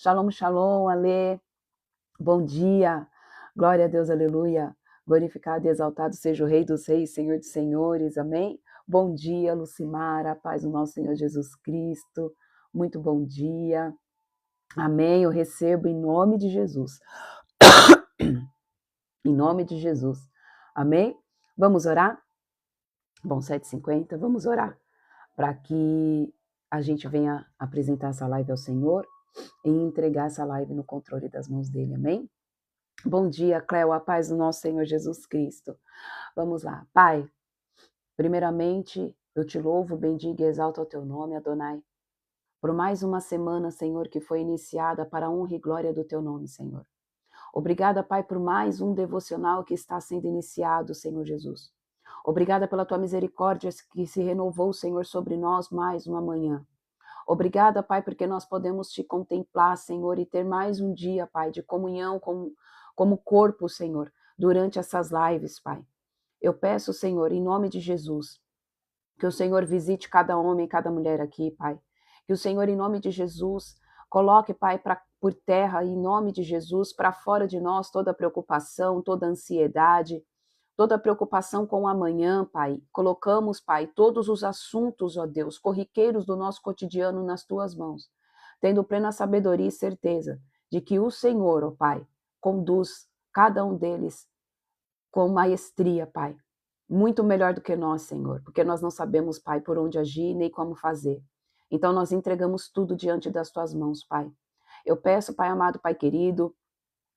Shalom, shalom, Ale. Bom dia. Glória a Deus, aleluia. Glorificado e exaltado seja o Rei dos Reis, Senhor dos Senhores. Amém? Bom dia, Lucimara. Paz do nosso Senhor Jesus Cristo. Muito bom dia. Amém. Eu recebo em nome de Jesus. Em nome de Jesus. Amém? Vamos orar? Bom, 7h50, vamos orar para que a gente venha apresentar essa live ao Senhor e entregar essa live no controle das mãos dele, amém? Bom dia, Cléo, a paz do nosso Senhor Jesus Cristo. Vamos lá. Pai, primeiramente, eu te louvo, bendigo e exalto o teu nome, Adonai, por mais uma semana, Senhor, que foi iniciada para a honra e glória do teu nome, Senhor. Obrigada, Pai, por mais um devocional que está sendo iniciado, Senhor Jesus. Obrigada pela tua misericórdia que se renovou, Senhor, sobre nós mais uma manhã. Obrigada, Pai, porque nós podemos te contemplar, Senhor, e ter mais um dia, Pai, de comunhão como corpo, Senhor, durante essas lives, Pai. Eu peço, Senhor, em nome de Jesus, que o Senhor visite cada homem e cada mulher aqui, Pai. Que o Senhor, em nome de Jesus, coloque, Pai, por terra, em nome de Jesus, para fora de nós toda preocupação, toda ansiedade, toda preocupação com o amanhã, Pai. Colocamos, Pai, todos os assuntos, ó Deus, corriqueiros do nosso cotidiano nas tuas mãos, tendo plena sabedoria e certeza de que o Senhor, ó Pai, conduz cada um deles com maestria, Pai. Muito melhor do que nós, Senhor, porque nós não sabemos, Pai, por onde agir nem como fazer. Então nós entregamos tudo diante das tuas mãos, Pai. Eu peço, Pai amado, Pai querido,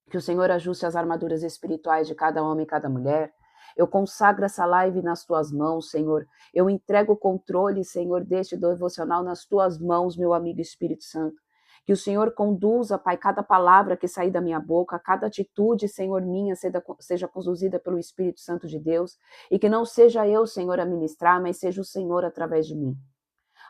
que o Senhor ajuste as armaduras espirituais de cada homem e cada mulher. Eu consagro essa live nas tuas mãos, Senhor. Eu entrego o controle, Senhor, deste devocional nas tuas mãos, meu amigo Espírito Santo. Que o Senhor conduza, Pai, cada palavra que sair da minha boca, cada atitude, Senhor, minha, seja conduzida pelo Espírito Santo de Deus. E que não seja eu, Senhor, a ministrar, mas seja o Senhor através de mim.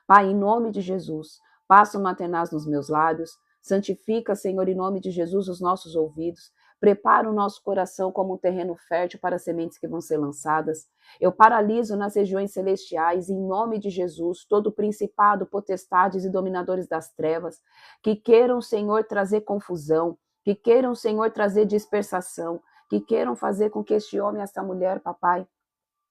Pai, em nome de Jesus, passa uma tenaz nos meus lábios, santifica, Senhor, em nome de Jesus, os nossos ouvidos, prepara o nosso coração como um terreno fértil para as sementes que vão ser lançadas. Eu paraliso nas regiões celestiais, em nome de Jesus, todo principado, potestades e dominadores das trevas, que queiram, Senhor, trazer confusão, que queiram, Senhor, trazer dispersação, que queiram fazer com que este homem e esta mulher, papai,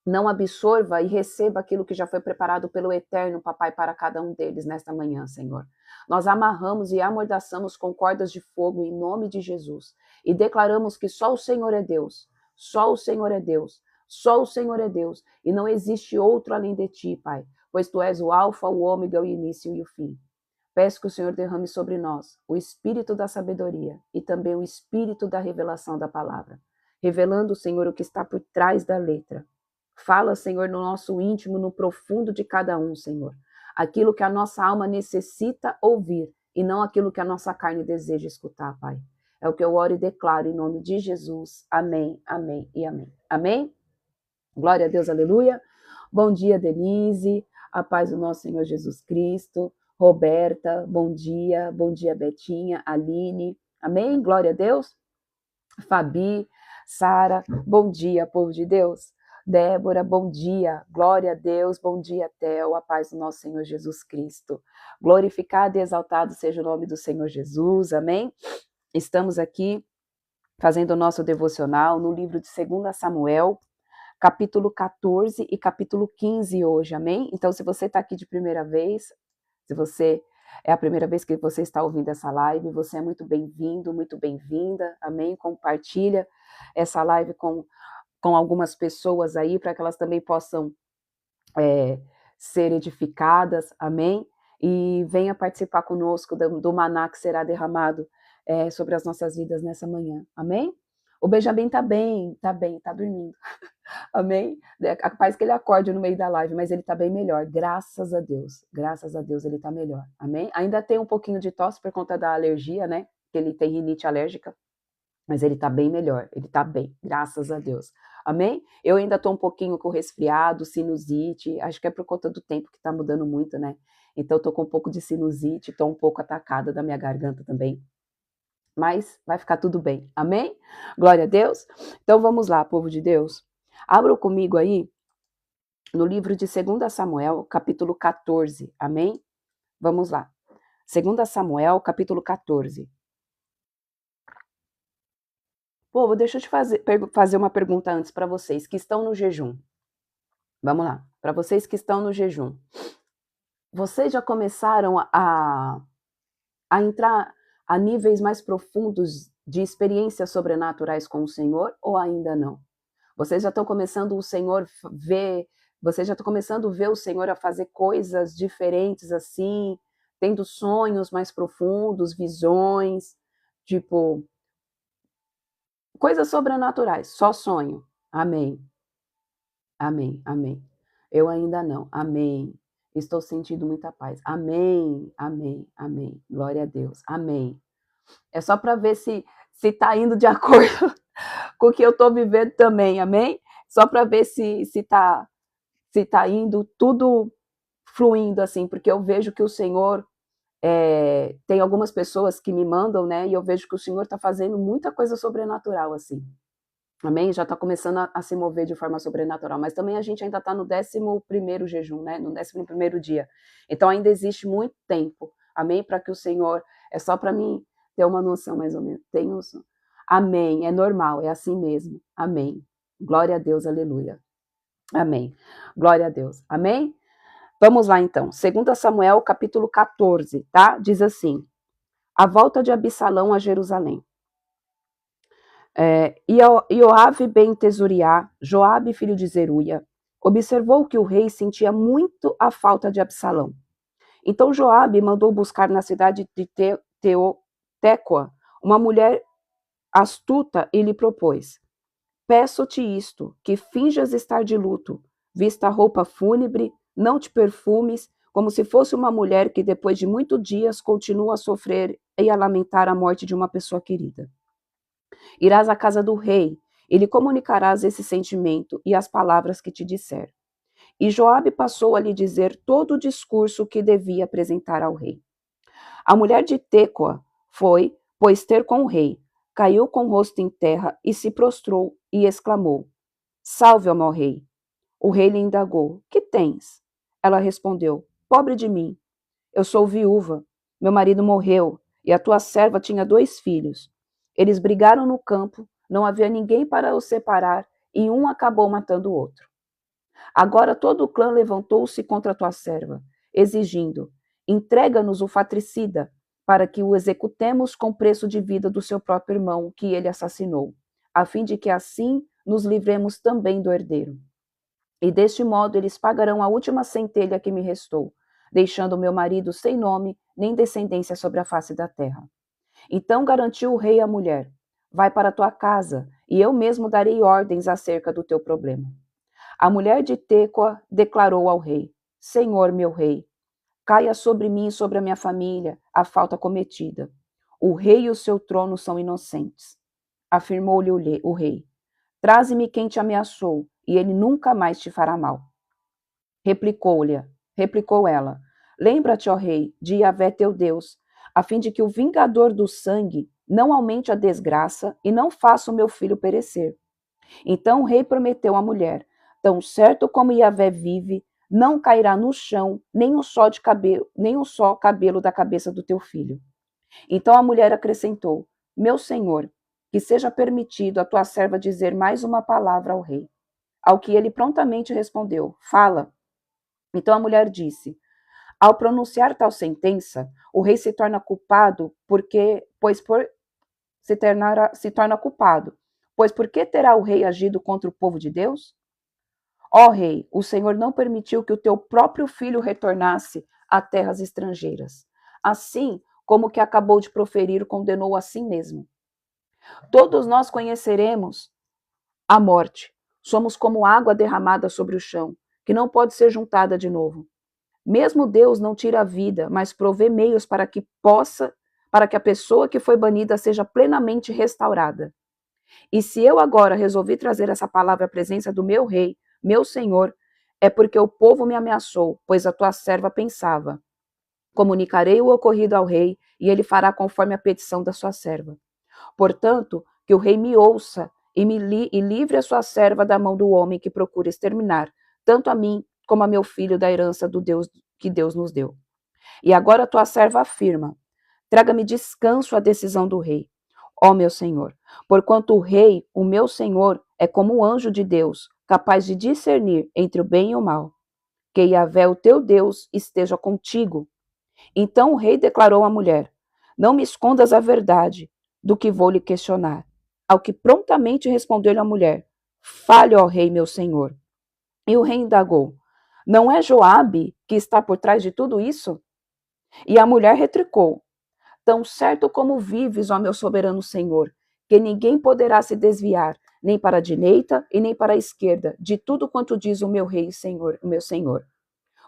não absorva e receba aquilo que já foi preparado pelo Eterno, papai, para cada um deles nesta manhã, Senhor. Nós amarramos e amordaçamos com cordas de fogo em nome de Jesus e declaramos que só o Senhor é Deus, só o Senhor é Deus, só o Senhor é Deus e não existe outro além de ti, Pai, pois tu és o alfa, o ômega, o início e o fim. Peço que o Senhor derrame sobre nós o espírito da sabedoria e também o espírito da revelação da palavra, revelando, Senhor, o que está por trás da letra. Fala, Senhor, no nosso íntimo, no profundo de cada um, Senhor. Aquilo que a nossa alma necessita ouvir e não aquilo que a nossa carne deseja escutar, Pai. É o que eu oro e declaro em nome de Jesus. Amém, amém e amém. Amém? Glória a Deus, aleluia. Bom dia, Denise. A paz do nosso Senhor Jesus Cristo. Roberta, bom dia. Bom dia, Betinha, Aline. Amém? Glória a Deus. Fabi, Sara, bom dia, povo de Deus. Débora, bom dia, glória a Deus, bom dia, Theo, a paz do nosso Senhor Jesus Cristo. Glorificado e exaltado seja o nome do Senhor Jesus, amém? Estamos aqui fazendo o nosso devocional no livro de 2 Samuel, capítulo 14 e capítulo 15 hoje, amém? Então, se você está aqui de primeira vez, se você é a primeira vez que você está ouvindo essa live, você é muito bem-vindo, muito bem-vinda, amém? Compartilha essa live com algumas pessoas aí, para que elas também possam ser edificadas, amém? E venha participar conosco do maná que será derramado sobre as nossas vidas nessa manhã, amém? O Benjamin tá bem, tá dormindo, amém? É capaz que ele acorde no meio da live, mas ele tá bem melhor, graças a Deus ele tá melhor, amém? Ainda tem um pouquinho de tosse por conta da alergia, né? Que ele tem rinite alérgica, mas ele tá bem melhor, ele tá bem, graças a Deus. Amém? Eu ainda tô um pouquinho com resfriado, sinusite, acho que é por conta do tempo que tá mudando muito, né? Então eu tô com um pouco de sinusite, tô um pouco atacada da minha garganta também. Mas vai ficar tudo bem, amém? Glória a Deus. Então vamos lá, povo de Deus. Abram comigo aí no livro de 2 Samuel, capítulo 14, amém? Vamos lá. 2 Samuel, capítulo 14. Povo, deixa eu te fazer uma pergunta antes para vocês que estão no jejum. Vamos lá, para vocês que estão no jejum. Vocês já começaram a entrar a níveis mais profundos de experiências sobrenaturais com o Senhor ou ainda não? Vocês já estão começando vocês já estão começando a ver o Senhor a fazer coisas diferentes assim, tendo sonhos mais profundos, visões, tipo, coisas sobrenaturais, só sonho. Amém. Amém, amém. Eu ainda não. Amém. Estou sentindo muita paz. Amém, amém, amém. Glória a Deus. Amém. É só para ver se está indo de acordo com o que eu estou vivendo também. Amém? Só para ver se tá indo tudo fluindo assim, porque eu vejo que o Senhor tem algumas pessoas que me mandam, né? E eu vejo que o Senhor está fazendo muita coisa sobrenatural assim. Amém? Já está começando a se mover de forma sobrenatural, mas também a gente ainda está no 11º jejum, né? No 11º dia. Então ainda existe muito tempo, amém? Para que o Senhor, é só para mim ter uma noção mais ou menos. Amém, é normal, é assim mesmo, amém. Glória a Deus, aleluia. Amém. Glória a Deus, amém? Vamos lá então, 2 Samuel capítulo 14, tá? Diz assim, a volta de Absalão a Jerusalém. Ioave ben Tesuriá, Joabe filho de Zeruia, observou que o rei sentia muito a falta de Absalão. Então Joabe mandou buscar na cidade de Tecoa uma mulher astuta e lhe propôs: peço-te isto, que finjas estar de luto, vista a roupa fúnebre, não te perfumes, como se fosse uma mulher que depois de muitos dias continua a sofrer e a lamentar a morte de uma pessoa querida. Irás à casa do rei, e lhe comunicarás esse sentimento e as palavras que te disser. E Joabe passou a lhe dizer todo o discurso que devia apresentar ao rei. A mulher de Tecoa foi, pois, ter com o rei, caiu com o rosto em terra e se prostrou e exclamou: Salve, ó meu rei! O rei lhe indagou: Que tens? Ela respondeu: Pobre de mim! Eu sou viúva, meu marido morreu e a tua serva tinha 2 filhos. Eles brigaram no campo, não havia ninguém para os separar e um acabou matando o outro. Agora todo o clã levantou-se contra a tua serva, exigindo: entrega-nos o fratricida, para que o executemos com preço de vida do seu próprio irmão, que ele assassinou, a fim de que assim nos livremos também do herdeiro. E deste modo eles pagarão a última centelha que me restou, deixando meu marido sem nome nem descendência sobre a face da terra. Então garantiu o rei à mulher: vai para tua casa, e eu mesmo darei ordens acerca do teu problema. A mulher de Tecoa declarou ao rei: Senhor meu rei, caia sobre mim e sobre a minha família a falta cometida. O rei e o seu trono são inocentes. Afirmou-lhe o rei: traze-me quem te ameaçou, e ele nunca mais te fará mal. Replicou ela: lembra-te, ó rei, de Yahvé teu Deus, a fim de que o vingador do sangue não aumente a desgraça e não faça o meu filho perecer. Então o rei prometeu à mulher: tão certo como Yahvé vive, não cairá no chão nem um só cabelo da cabeça do teu filho. Então a mulher acrescentou: meu senhor, que seja permitido a tua serva dizer mais uma palavra ao rei. Ao que ele prontamente respondeu: fala. Então a mulher disse: ao pronunciar tal sentença, o rei se torna culpado, se torna culpado. Pois por que terá o rei agido contra o povo de Deus? Ó rei, o Senhor não permitiu que o teu próprio filho retornasse a terras estrangeiras. Assim como o que acabou de proferir condenou a si mesmo. Todos nós conheceremos a morte. Somos como água derramada sobre o chão, que não pode ser juntada de novo. Mesmo Deus não tira a vida, mas provê meios para que a pessoa que foi banida seja plenamente restaurada. E se eu agora resolvi trazer essa palavra à presença do meu rei, meu senhor, é porque o povo me ameaçou, pois a tua serva pensava: comunicarei o ocorrido ao rei, e ele fará conforme a petição da sua serva. Portanto, que o rei me ouça e livre a sua serva da mão do homem que procura exterminar, tanto a mim como a meu filho da herança do Deus que Deus nos deu. E agora tua serva afirma: traga-me descanso à decisão do rei, ó meu senhor, porquanto o rei, o meu senhor, é como um anjo de Deus, capaz de discernir entre o bem e o mal. Que Yahvé, o teu Deus, esteja contigo. Então o rei declarou à mulher: não me escondas a verdade do que vou lhe questionar. Ao que prontamente respondeu-lhe a mulher: fale, ó rei, meu senhor. E o rei indagou: não é Joabe que está por trás de tudo isso? E a mulher retricou: tão certo como vives, ó meu soberano senhor, que ninguém poderá se desviar, nem para a direita e nem para a esquerda, de tudo quanto diz o meu rei e senhor, o meu senhor.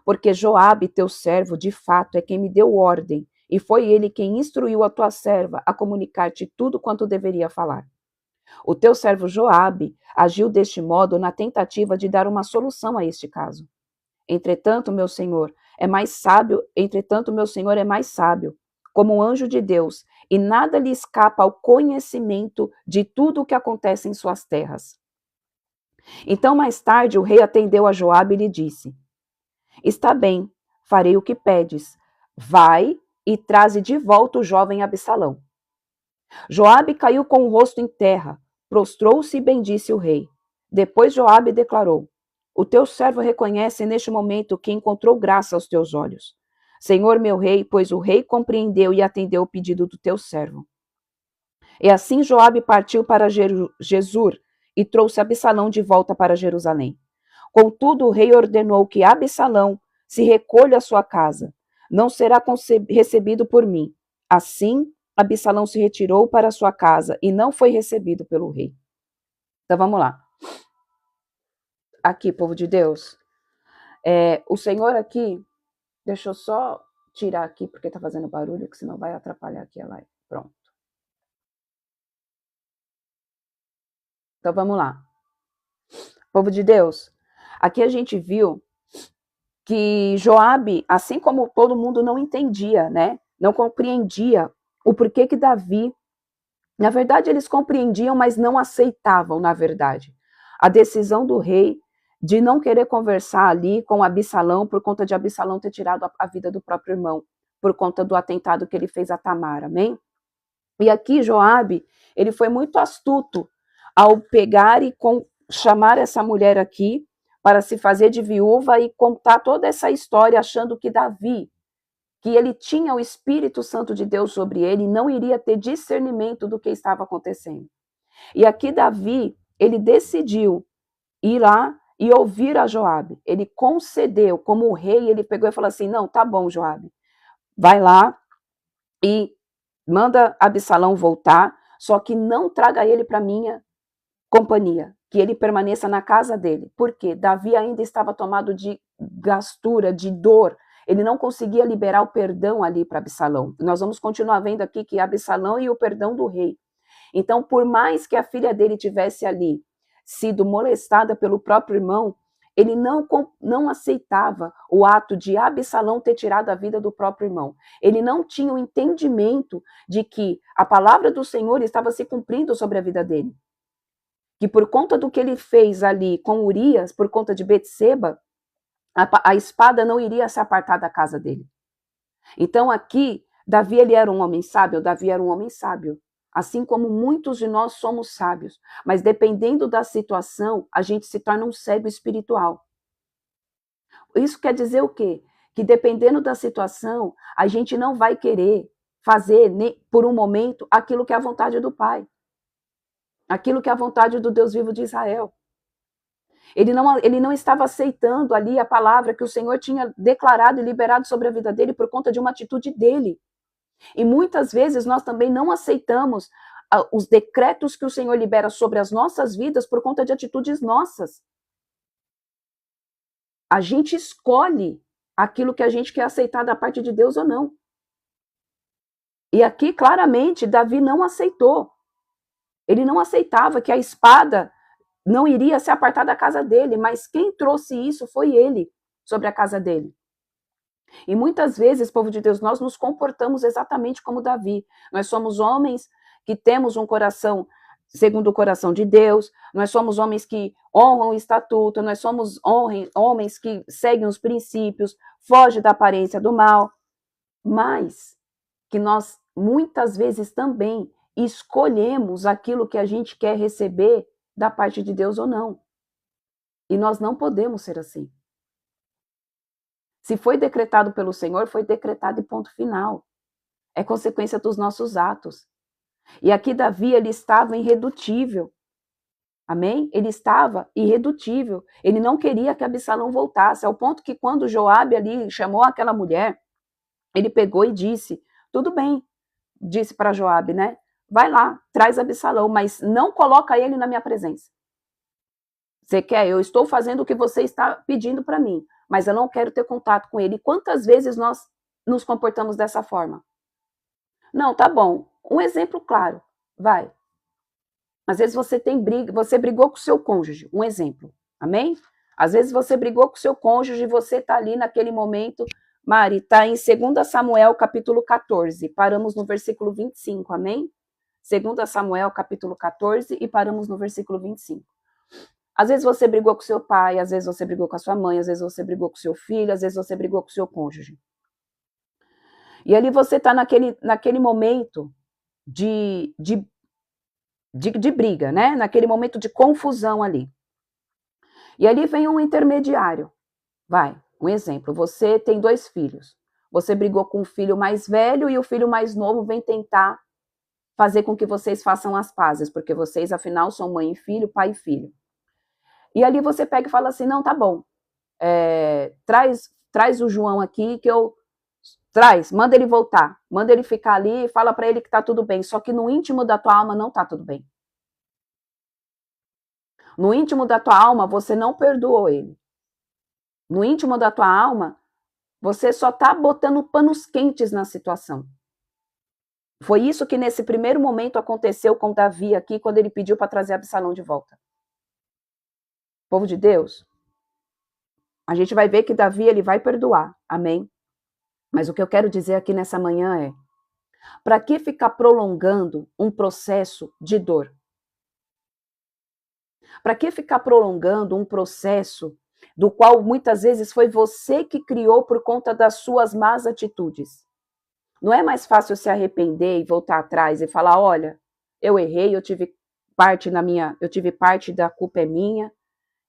Porque Joabe, teu servo, de fato, é quem me deu ordem, e foi ele quem instruiu a tua serva a comunicar-te tudo quanto deveria falar. O teu servo Joabe agiu deste modo na tentativa de dar uma solução a este caso. Entretanto, meu senhor é mais sábio, como um anjo de Deus, e nada lhe escapa ao conhecimento de tudo o que acontece em suas terras. Então, mais tarde, o rei atendeu a Joabe e lhe disse: está bem, farei o que pedes. Vai e traze de volta o jovem Absalão. Joabe caiu com o rosto em terra, prostrou-se e bendisse o rei. Depois Joabe declarou: o teu servo reconhece neste momento que encontrou graça aos teus olhos. Senhor meu rei, pois o rei compreendeu e atendeu o pedido do teu servo. E assim Joabe partiu para Jesur e trouxe Absalão de volta para Jerusalém. Contudo, o rei ordenou que Absalão se recolha à sua casa. Não será recebido por mim. Assim, Absalão se retirou para sua casa e não foi recebido pelo rei. Então vamos lá. Aqui, povo de Deus, o Senhor aqui, deixa eu só tirar aqui porque está fazendo barulho, que senão vai atrapalhar aqui a live. Pronto. Então vamos lá. Povo de Deus, aqui a gente viu que Joabe, assim como todo mundo não entendia, né? Não compreendia o porquê que Davi, na verdade eles compreendiam, mas não aceitavam, na verdade, a decisão do rei de não querer conversar ali com Absalão por conta de Absalão ter tirado a vida do próprio irmão, por conta do atentado que ele fez a Tamar, amém? E aqui Joabe, ele foi muito astuto ao pegar e chamar essa mulher aqui para se fazer de viúva e contar toda essa história achando que Davi, que ele tinha o Espírito Santo de Deus sobre ele, não iria ter discernimento do que estava acontecendo. E aqui Davi, ele decidiu ir lá e ouvir a Joabe. Ele concedeu, como o rei, ele pegou e falou assim: não, tá bom, Joabe, vai lá e manda Absalão voltar, só que não traga ele para minha companhia, que ele permaneça na casa dele. Por quê? Davi ainda estava tomado de gastura, de dor. Ele não conseguia liberar o perdão ali para Absalão. Nós vamos continuar vendo aqui que Absalão e o perdão do rei. Então, por mais que a filha dele tivesse ali sido molestada pelo próprio irmão, ele não aceitava o ato de Absalão ter tirado a vida do próprio irmão. Ele não tinha o entendimento de que a palavra do Senhor estava se cumprindo sobre a vida dele. Que por conta do que ele fez ali com Urias, por conta de Betseba, a espada não iria se apartar da casa dele. Então aqui, Davi ele era um homem sábio, Davi era um homem sábio. Assim como muitos de nós somos sábios, mas dependendo da situação, a gente se torna um cego espiritual. Isso quer dizer o quê? Que dependendo da situação, a gente não vai querer fazer, por um momento, aquilo que é a vontade do Pai. Aquilo que é a vontade do Deus vivo de Israel. Ele não estava aceitando ali a palavra que o Senhor tinha declarado e liberado sobre a vida dele por conta de uma atitude dele. E muitas vezes nós também não aceitamos os decretos que o Senhor libera sobre as nossas vidas por conta de atitudes nossas. A gente escolhe aquilo que a gente quer aceitar da parte de Deus ou não. E aqui, claramente, Davi não aceitou. Ele não aceitava que a espada não iria se apartar da casa dele, mas quem trouxe isso foi ele sobre a casa dele. E muitas vezes, povo de Deus, nós nos comportamos exatamente como Davi. Nós somos homens que temos um coração segundo o coração de Deus, nós somos homens que honram o estatuto, nós somos homens que seguem os princípios, fogem da aparência do mal. mas que nós muitas vezes também escolhemos aquilo que a gente quer receber da parte de Deus ou não. E nós não podemos ser assim. Se foi decretado pelo Senhor, foi decretado e ponto final. É consequência dos nossos atos. E aqui Davi, ele estava irredutível. Amém? Ele estava irredutível. Ele não queria que Absalão voltasse, ao ponto que quando Joabe ali chamou aquela mulher, ele pegou e disse, tudo bem, disse para Joabe, né? Vai lá, traz Absalão, mas não coloca ele na minha presença. Você quer? Eu estou fazendo o que você está pedindo para mim, mas eu não quero ter contato com ele. Quantas vezes nós nos comportamos dessa forma? Não, tá bom. Um exemplo claro, vai. Às vezes você tem briga, você brigou com o seu cônjuge, um exemplo, amém? Às vezes você brigou com o seu cônjuge e você está ali naquele momento, Mari, está em 2 Samuel capítulo 14, paramos no versículo 25, amém? 2 Samuel capítulo 14 e paramos no versículo 25. Às vezes você brigou com seu pai, às vezes você brigou com a sua mãe, às vezes você brigou com seu filho, às vezes você brigou com seu cônjuge. E ali você está naquele momento de briga, né? Naquele momento de confusão ali. E ali vem um intermediário. Vai, um exemplo. Você tem 2 filhos. Você brigou com o filho mais velho e o filho mais novo vem tentar fazer com que vocês façam as pazes, porque vocês, afinal, são mãe e filho, pai e filho. E ali você pega e fala assim, não, tá bom, traz o João aqui que eu... manda ele voltar, manda ele ficar ali, fala para ele que tá tudo bem, só que no íntimo da tua alma não tá tudo bem. No íntimo da tua alma, você não perdoou ele. No íntimo da tua alma, você só tá botando panos quentes na situação. Foi isso que nesse primeiro momento aconteceu com Davi aqui, quando ele pediu para trazer Absalão de volta. Povo de Deus, a gente vai ver que Davi ele vai perdoar, amém? Mas o que eu quero dizer aqui nessa manhã é, para que ficar prolongando um processo de dor? Para que ficar prolongando um processo do qual muitas vezes foi você que criou por conta das suas más atitudes? Não é mais fácil se arrepender e voltar atrás e falar, olha, eu errei, eu tive parte da culpa é minha,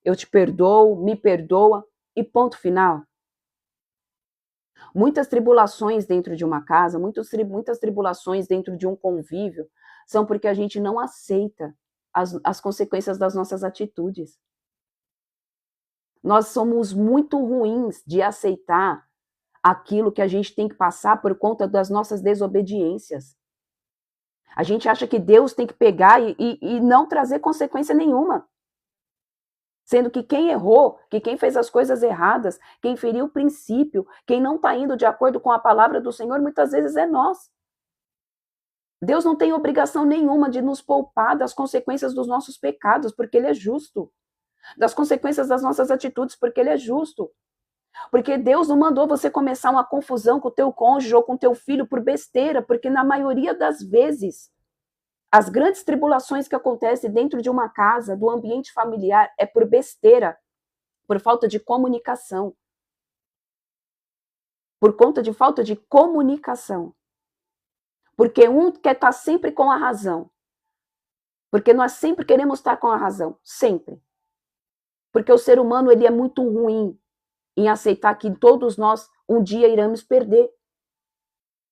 eu te perdoo, me perdoa e ponto final? Muitas tribulações dentro de uma casa, muitas tribulações dentro de um convívio, são porque a gente não aceita as consequências das nossas atitudes. Nós somos muito ruins de aceitar aquilo que a gente tem que passar por conta das nossas desobediências. A gente acha que Deus tem que pegar e não trazer consequência nenhuma. Sendo que quem errou, que quem fez as coisas erradas, quem feriu o princípio, quem não está indo de acordo com a palavra do Senhor, muitas vezes é nós. Deus não tem obrigação nenhuma de nos poupar das consequências dos nossos pecados, porque Ele é justo. Das consequências das nossas atitudes, porque Ele é justo. Porque Deus não mandou você começar uma confusão com o teu cônjuge ou com o teu filho por besteira, porque na maioria das vezes, as grandes tribulações que acontecem dentro de uma casa, do ambiente familiar, é por besteira, por falta de comunicação. Por conta de falta de comunicação. Porque um quer estar sempre com a razão. Porque nós sempre queremos estar com a razão, sempre. Porque o ser humano ele é muito ruim em aceitar que todos nós um dia iremos perder.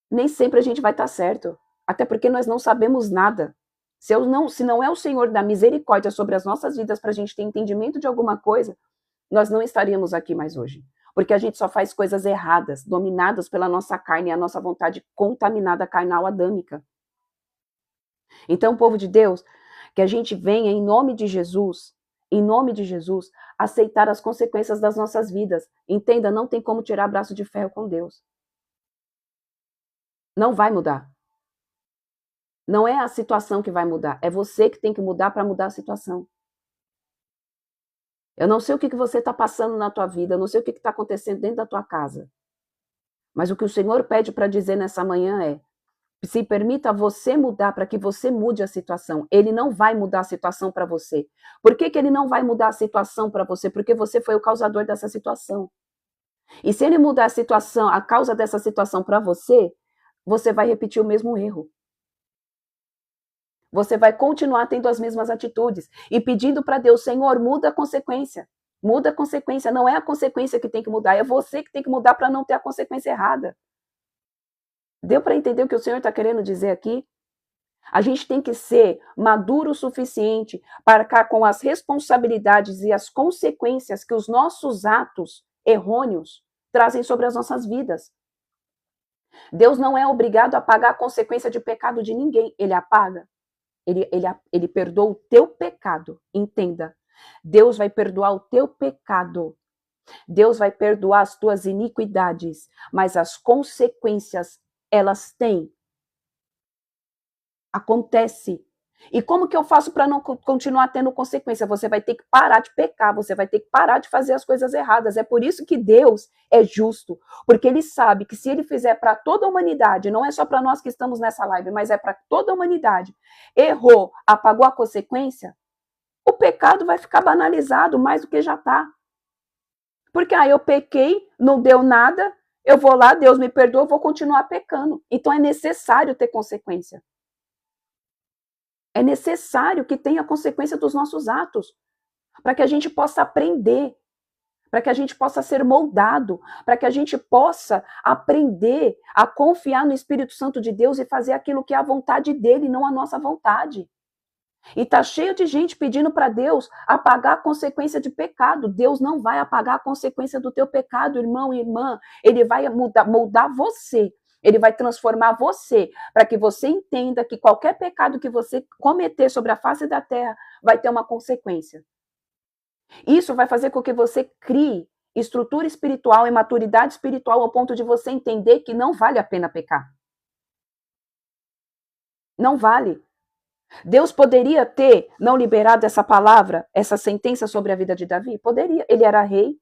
Nem sempre a gente vai estar certo, até porque nós não sabemos nada. Se não é o Senhor da misericórdia sobre as nossas vidas para a gente ter entendimento de alguma coisa, nós não estaríamos aqui mais hoje. Porque a gente só faz coisas erradas, dominadas pela nossa carne e a nossa vontade contaminada carnal adâmica. Então, povo de Deus, que a gente venha em nome de Jesus, aceitar as consequências das nossas vidas. Entenda, não tem como tirar braço de ferro com Deus. Não vai mudar. Não é a situação que vai mudar, é você que tem que mudar para mudar a situação. Eu não sei o que você está passando na tua vida, eu não sei o que está acontecendo dentro da tua casa. Mas o que o Senhor pede para dizer nessa manhã é, se permita você mudar para que você mude a situação. Ele não vai mudar a situação para você. Por que ele não vai mudar a situação para você? Porque você foi o causador dessa situação. E se ele mudar a situação, a causa dessa situação para você, você vai repetir o mesmo erro. Você vai continuar tendo as mesmas atitudes e pedindo para Deus, Senhor, muda a consequência. Muda a consequência. Não é a consequência que tem que mudar, é você que tem que mudar para não ter a consequência errada. Deu para entender o que o Senhor está querendo dizer aqui? A gente tem que ser maduro o suficiente para arcar com as responsabilidades e as consequências que os nossos atos errôneos trazem sobre as nossas vidas. Deus não é obrigado a pagar a consequência de pecado de ninguém. Ele apaga. Ele perdoa o teu pecado. Entenda. Deus vai perdoar o teu pecado. Deus vai perdoar as tuas iniquidades. Mas as consequências, elas têm. Acontece. E como que eu faço para não continuar tendo consequência? Você vai ter que parar de pecar, você vai ter que parar de fazer as coisas erradas. É por isso que Deus é justo, porque Ele sabe que se Ele fizer para toda a humanidade, não é só para nós que estamos nessa live, mas é para toda a humanidade, errou, apagou a consequência, o pecado vai ficar banalizado mais do que já está. Porque eu pequei, não deu nada, eu vou lá, Deus me perdoa, eu vou continuar pecando. Então é necessário ter consequência. É necessário que tenha consequência dos nossos atos, para que a gente possa aprender, para que a gente possa ser moldado, para que a gente possa aprender a confiar no Espírito Santo de Deus e fazer aquilo que é a vontade dele, não a nossa vontade. E tá cheio de gente pedindo para Deus apagar a consequência de pecado. Deus não vai apagar a consequência do teu pecado, irmão e irmã. Ele vai moldar você. Ele vai transformar você, para que você entenda que qualquer pecado que você cometer sobre a face da terra vai ter uma consequência. Isso vai fazer com que você crie estrutura espiritual e maturidade espiritual ao ponto de você entender que não vale a pena pecar. Não vale. Deus poderia ter não liberado essa palavra, essa sentença sobre a vida de Davi? Poderia. Ele era rei,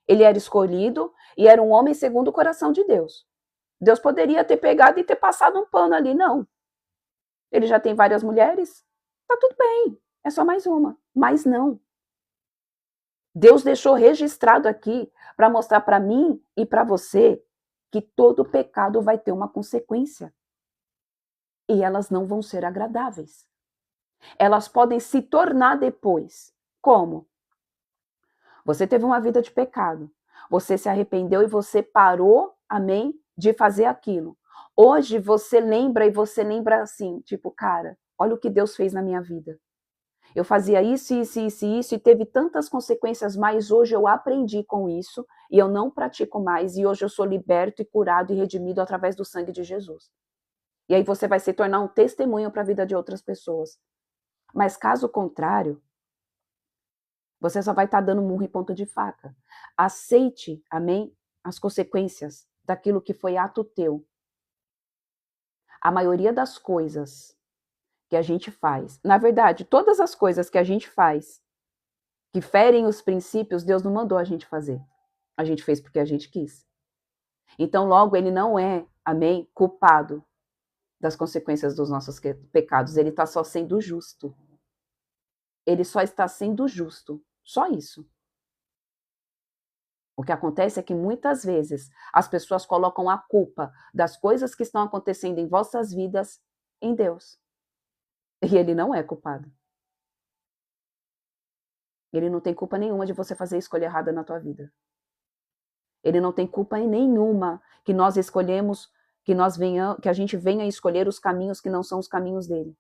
ele era escolhido e era um homem segundo o coração de Deus. Deus poderia ter pegado e ter passado um pano ali, não. Ele já tem várias mulheres, tá tudo bem, é só mais uma. Mas não. Deus deixou registrado aqui para mostrar para mim e para você que todo pecado vai ter uma consequência. E elas não vão ser agradáveis. Elas podem se tornar depois. Como? Você teve uma vida de pecado. Você se arrependeu e você parou, amém, de fazer aquilo. Hoje você lembra e você lembra assim, tipo, cara, olha o que Deus fez na minha vida. Eu fazia isso e teve tantas consequências, mas hoje eu aprendi com isso e eu não pratico mais e hoje eu sou liberto e curado e redimido através do sangue de Jesus. E aí você vai se tornar um testemunho para a vida de outras pessoas. Mas caso contrário, você só vai estar dando murro em ponta de faca. Aceite, amém, as consequências daquilo que foi ato teu. A maioria das coisas que a gente faz, na verdade, todas as coisas que a gente faz que ferem os princípios, Deus não mandou a gente fazer. A gente fez porque a gente quis. Então, logo, ele não é, amém, culpado das consequências dos nossos pecados. Ele está só sendo justo. Ele só está sendo justo. Só isso. O que acontece é que muitas vezes as pessoas colocam a culpa das coisas que estão acontecendo em vossas vidas em Deus. E ele não é culpado. Ele não tem culpa nenhuma de você fazer a escolha errada na tua vida. Ele não tem culpa nenhuma que nós escolhemos, que a gente venha escolher os caminhos que não são os caminhos dele.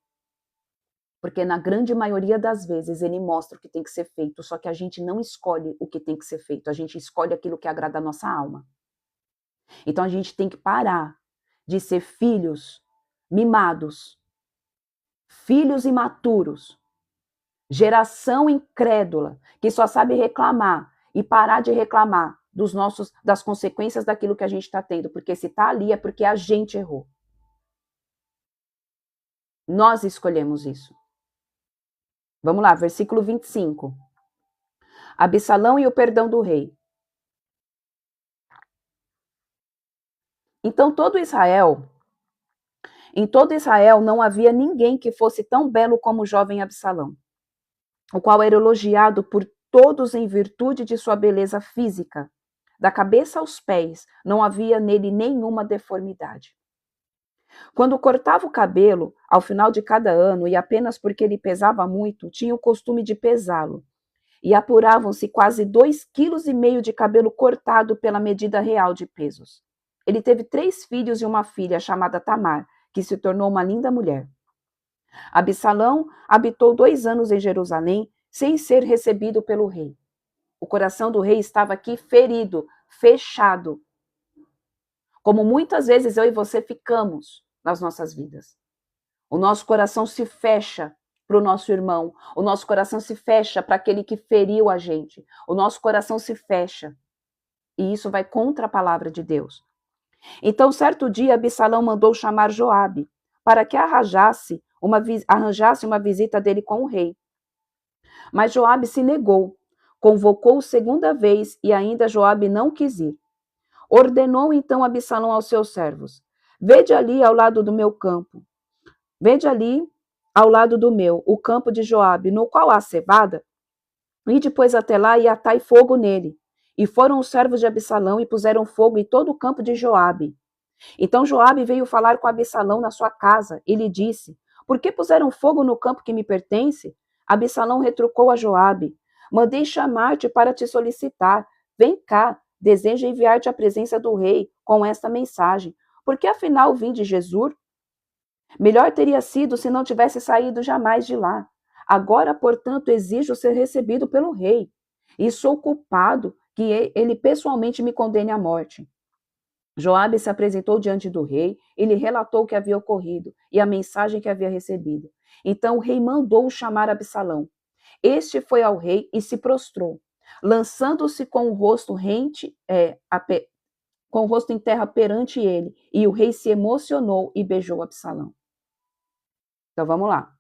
Porque na grande maioria das vezes ele mostra o que tem que ser feito, só que a gente não escolhe o que tem que ser feito, a gente escolhe aquilo que agrada a nossa alma. Então a gente tem que parar de ser filhos mimados, filhos imaturos, geração incrédula, que só sabe reclamar e parar de reclamar das consequências daquilo que a gente está tendo, porque se está ali é porque a gente errou. Nós escolhemos isso. Vamos lá, versículo 25. Absalão e o perdão do rei. Então em todo Israel não havia ninguém que fosse tão belo como o jovem Absalão, o qual era elogiado por todos em virtude de sua beleza física, da cabeça aos pés, não havia nele nenhuma deformidade. Quando cortava o cabelo, ao final de cada ano, e apenas porque ele pesava muito, tinha o costume de pesá-lo, e apuravam-se quase 2,5 kg de cabelo cortado pela medida real de pesos. Ele teve 3 filhos e uma filha chamada Tamar, que se tornou uma linda mulher. Absalão habitou 2 anos em Jerusalém, sem ser recebido pelo rei. O coração do rei estava aqui ferido, fechado, como muitas vezes eu e você ficamos nas nossas vidas. O nosso coração se fecha para o nosso irmão, o nosso coração se fecha para aquele que feriu a gente, o nosso coração se fecha. E isso vai contra a palavra de Deus. Então, certo dia, Absalão mandou chamar Joabe para que arranjasse uma visita dele com o rei. Mas Joabe se negou, convocou segunda vez e ainda Joabe não quis ir. Ordenou então Absalão aos seus servos: vede ali ao lado do meu campo, vede ali ao lado do meu, o campo de Joabe, no qual há cevada, e depois até lá e atai fogo nele. E foram os servos de Absalão e puseram fogo em todo o campo de Joabe. Então Joabe veio falar com Absalão na sua casa e lhe disse: por que puseram fogo no campo que me pertence? Absalão retrucou a Joabe: mandei chamar-te para te solicitar. Vem cá, desejo enviar-te à presença do rei com esta mensagem. Porque afinal vim de Jesur? Melhor teria sido se não tivesse saído jamais de lá. Agora, portanto, exijo ser recebido pelo rei. E sou culpado que ele pessoalmente me condene à morte. Joabe se apresentou diante do rei e lhe relatou o que havia ocorrido e a mensagem que havia recebido. Então o rei mandou chamar Absalão. Este foi ao rei e se prostrou, lançando-se com o rosto com o rosto em terra perante ele. E o rei se emocionou e beijou Absalão. Então vamos lá.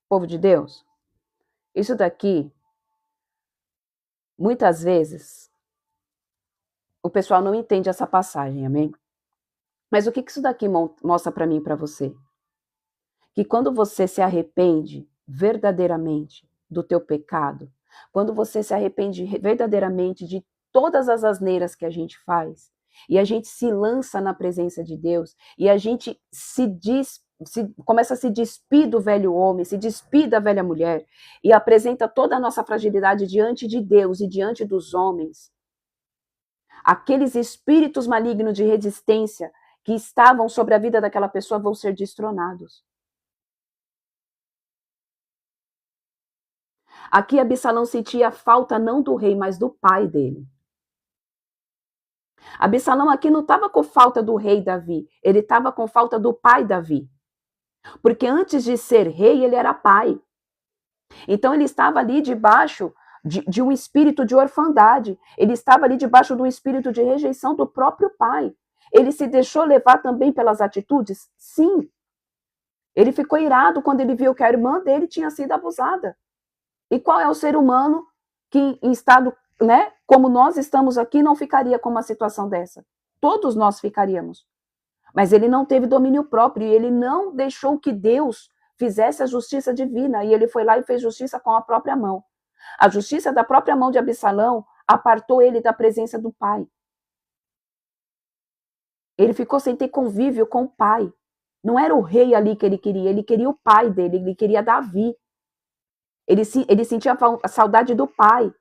Povo de Deus, isso daqui, muitas vezes, o pessoal não entende essa passagem, amém? Mas o que isso daqui mostra para mim e para você? Que quando você se arrepende verdadeiramente do teu pecado, quando você se arrepende verdadeiramente de todas as asneiras que a gente faz, e a gente se lança na presença de Deus, e a gente começa a se despir do velho homem, se despir da velha mulher, e apresenta toda a nossa fragilidade diante de Deus e diante dos homens, aqueles espíritos malignos de resistência que estavam sobre a vida daquela pessoa vão ser destronados. Aqui Absalão sentia a falta não do rei, mas do pai dele. Absalão aqui não estava com falta do rei Davi, ele estava com falta do pai Davi. Porque antes de ser rei, ele era pai. Então ele estava ali debaixo de um espírito de orfandade, ele estava ali debaixo de um espírito de rejeição do próprio pai. Ele se deixou levar também pelas atitudes? Sim. Ele ficou irado quando ele viu que a irmã dele tinha sido abusada. E qual é o ser humano que em estado, né, como nós estamos aqui, não ficaria com uma situação dessa? Todos nós ficaríamos. Mas ele não teve domínio próprio e ele não deixou que Deus fizesse a justiça divina. E ele foi lá e fez justiça com a própria mão. A justiça da própria mão de Absalão apartou ele da presença do pai. Ele ficou sem ter convívio com o pai. Não era o rei ali que ele queria o pai dele, ele queria Davi. Ele sentia a saudade do pai.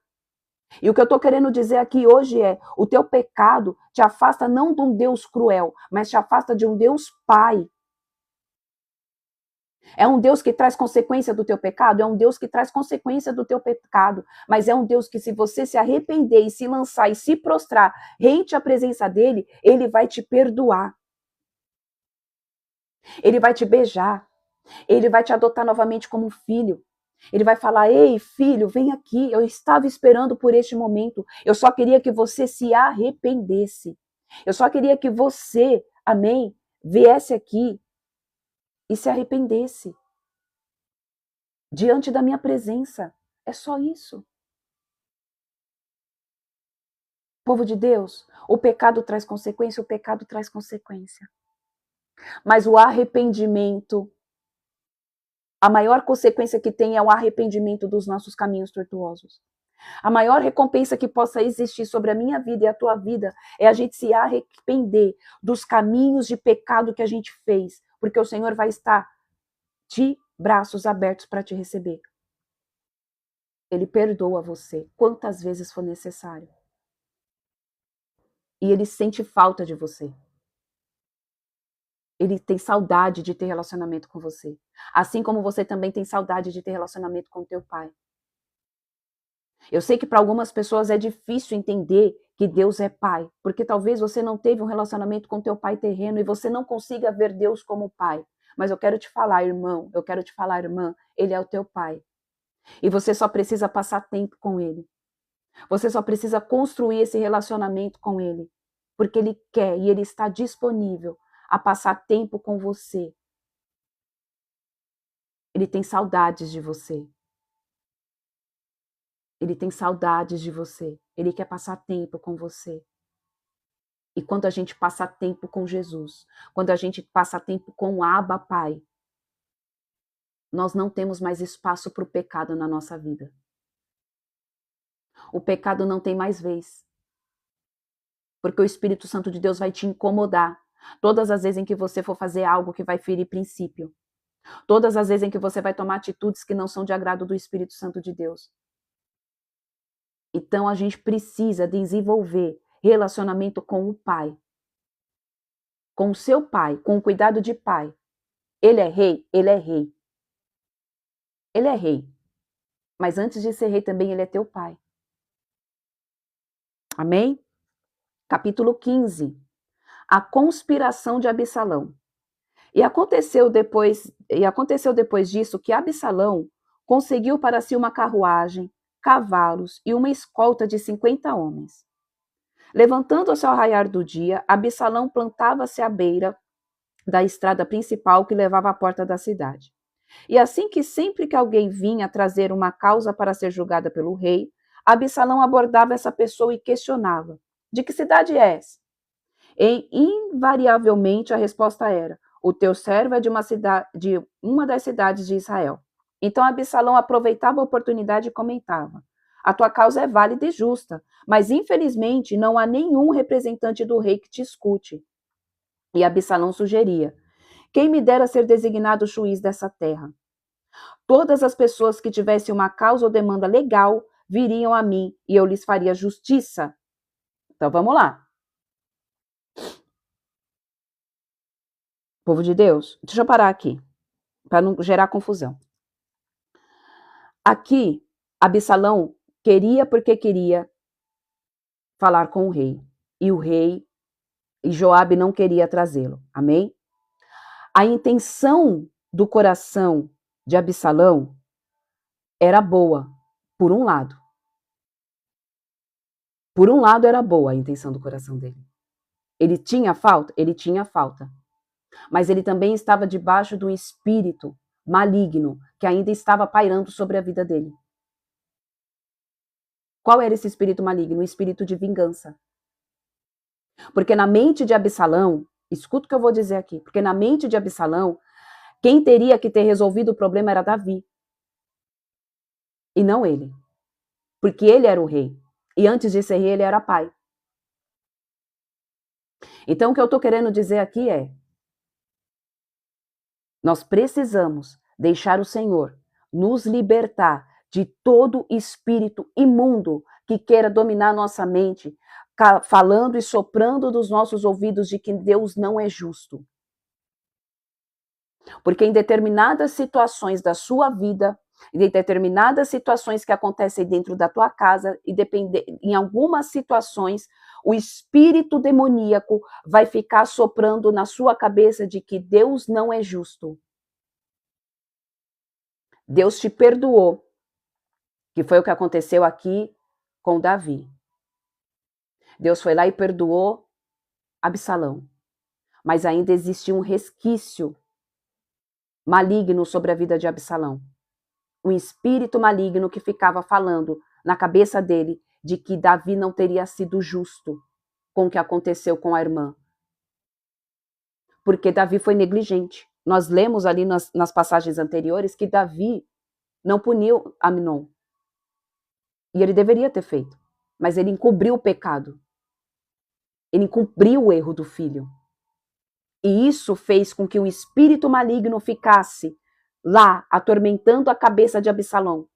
E o que eu estou querendo dizer aqui hoje é: o teu pecado te afasta não de um Deus cruel, mas te afasta de um Deus Pai. É um Deus que traz consequência do teu pecado? É um Deus que traz consequência do teu pecado. Mas é um Deus que, se você se arrepender e se lançar e se prostrar rente à presença dele, ele vai te perdoar. Ele vai te beijar. Ele vai te adotar novamente como filho. Ele vai falar: ei, filho, vem aqui, eu estava esperando por este momento. Eu só queria que você se arrependesse. Eu só queria que você, amém, viesse aqui e se arrependesse diante da minha presença. É só isso. Povo de Deus, o pecado traz consequência, o pecado traz consequência. Mas o arrependimento, a maior consequência que tem é o arrependimento dos nossos caminhos tortuosos. A maior recompensa que possa existir sobre a minha vida e a tua vida é a gente se arrepender dos caminhos de pecado que a gente fez, porque o Senhor vai estar de braços abertos para te receber. Ele perdoa você quantas vezes for necessário. E ele sente falta de você. Ele tem saudade de ter relacionamento com você. Assim como você também tem saudade de ter relacionamento com teu pai. Eu sei que para algumas pessoas é difícil entender que Deus é pai, porque talvez você não teve um relacionamento com teu pai terreno e você não consiga ver Deus como pai. Mas eu quero te falar, irmão, eu quero te falar, irmã, ele é o teu pai. E você só precisa passar tempo com ele. Você só precisa construir esse relacionamento com ele, porque ele quer e ele está disponível a passar tempo com você. Ele tem saudades de você. Ele tem saudades de você. Ele quer passar tempo com você. E quando a gente passa tempo com Jesus, quando a gente passa tempo com o Abba Pai, nós não temos mais espaço para o pecado na nossa vida. O pecado não tem mais vez. Porque o Espírito Santo de Deus vai te incomodar. Todas as vezes em que você for fazer algo que vai ferir princípio. Todas as vezes em que você vai tomar atitudes que não são de agrado do Espírito Santo de Deus. Então a gente precisa desenvolver relacionamento com o Pai. Com o seu pai, com o cuidado de pai. Ele é rei? Ele é rei. Ele é rei. Mas antes de ser rei também ele é teu pai. Amém? Capítulo 15. A conspiração de Absalão. E aconteceu depois disso que Absalão conseguiu para si uma carruagem, cavalos e uma escolta de 50 homens. Levantando-se ao raiar do dia, Absalão plantava-se à beira da estrada principal que levava à porta da cidade. E assim que sempre que alguém vinha trazer uma causa para ser julgada pelo rei, Absalão abordava essa pessoa e questionava: de que cidade és? E invariavelmente a resposta era: o teu servo é de uma das cidades de Israel. Então Absalão aproveitava a oportunidade e comentava: a tua causa é válida e justa, mas infelizmente não há nenhum representante do rei que te escute. E Absalão sugeria: quem me dera ser designado juiz dessa terra? Todas as pessoas que tivessem uma causa ou demanda legal viriam a mim e eu lhes faria justiça. Então vamos lá. Povo de Deus, deixa eu parar aqui, para não gerar confusão. Aqui, Absalão queria porque queria falar com o rei. E Joabe não queria trazê-lo. Amém? A intenção do coração de Absalão era boa, por um lado. Por um lado era boa a intenção do coração dele. Ele tinha falta? Ele tinha falta. Mas ele também estava debaixo de um espírito maligno que ainda estava pairando sobre a vida dele. Qual era esse espírito maligno? O espírito de vingança. Porque na mente de Absalão, escuta o que eu vou dizer aqui, porque na mente de Absalão, quem teria que ter resolvido o problema era Davi. E não ele. Porque ele era o rei. E antes de ser rei, ele era pai. Então o que eu estou querendo dizer aqui é: nós precisamos deixar o Senhor nos libertar de todo espírito imundo que queira dominar nossa mente, falando e soprando dos nossos ouvidos de que Deus não é justo. Porque em determinadas situações da sua vida, em determinadas situações que acontecem dentro da tua casa, e em algumas situações, o espírito demoníaco vai ficar soprando na sua cabeça de que Deus não é justo. Deus te perdoou, que foi o que aconteceu aqui com Davi. Deus foi lá e perdoou Absalão. Mas ainda existia um resquício maligno sobre a vida de Absalão. Um espírito maligno que ficava falando na cabeça dele de que Davi não teria sido justo com o que aconteceu com a irmã. Porque Davi foi negligente. Nós lemos ali nas passagens anteriores que Davi não puniu Amnon. E ele deveria ter feito. Mas ele encobriu o pecado. Ele encobriu o erro do filho. E isso fez com que o espírito maligno ficasse lá, atormentando a cabeça de Absalão.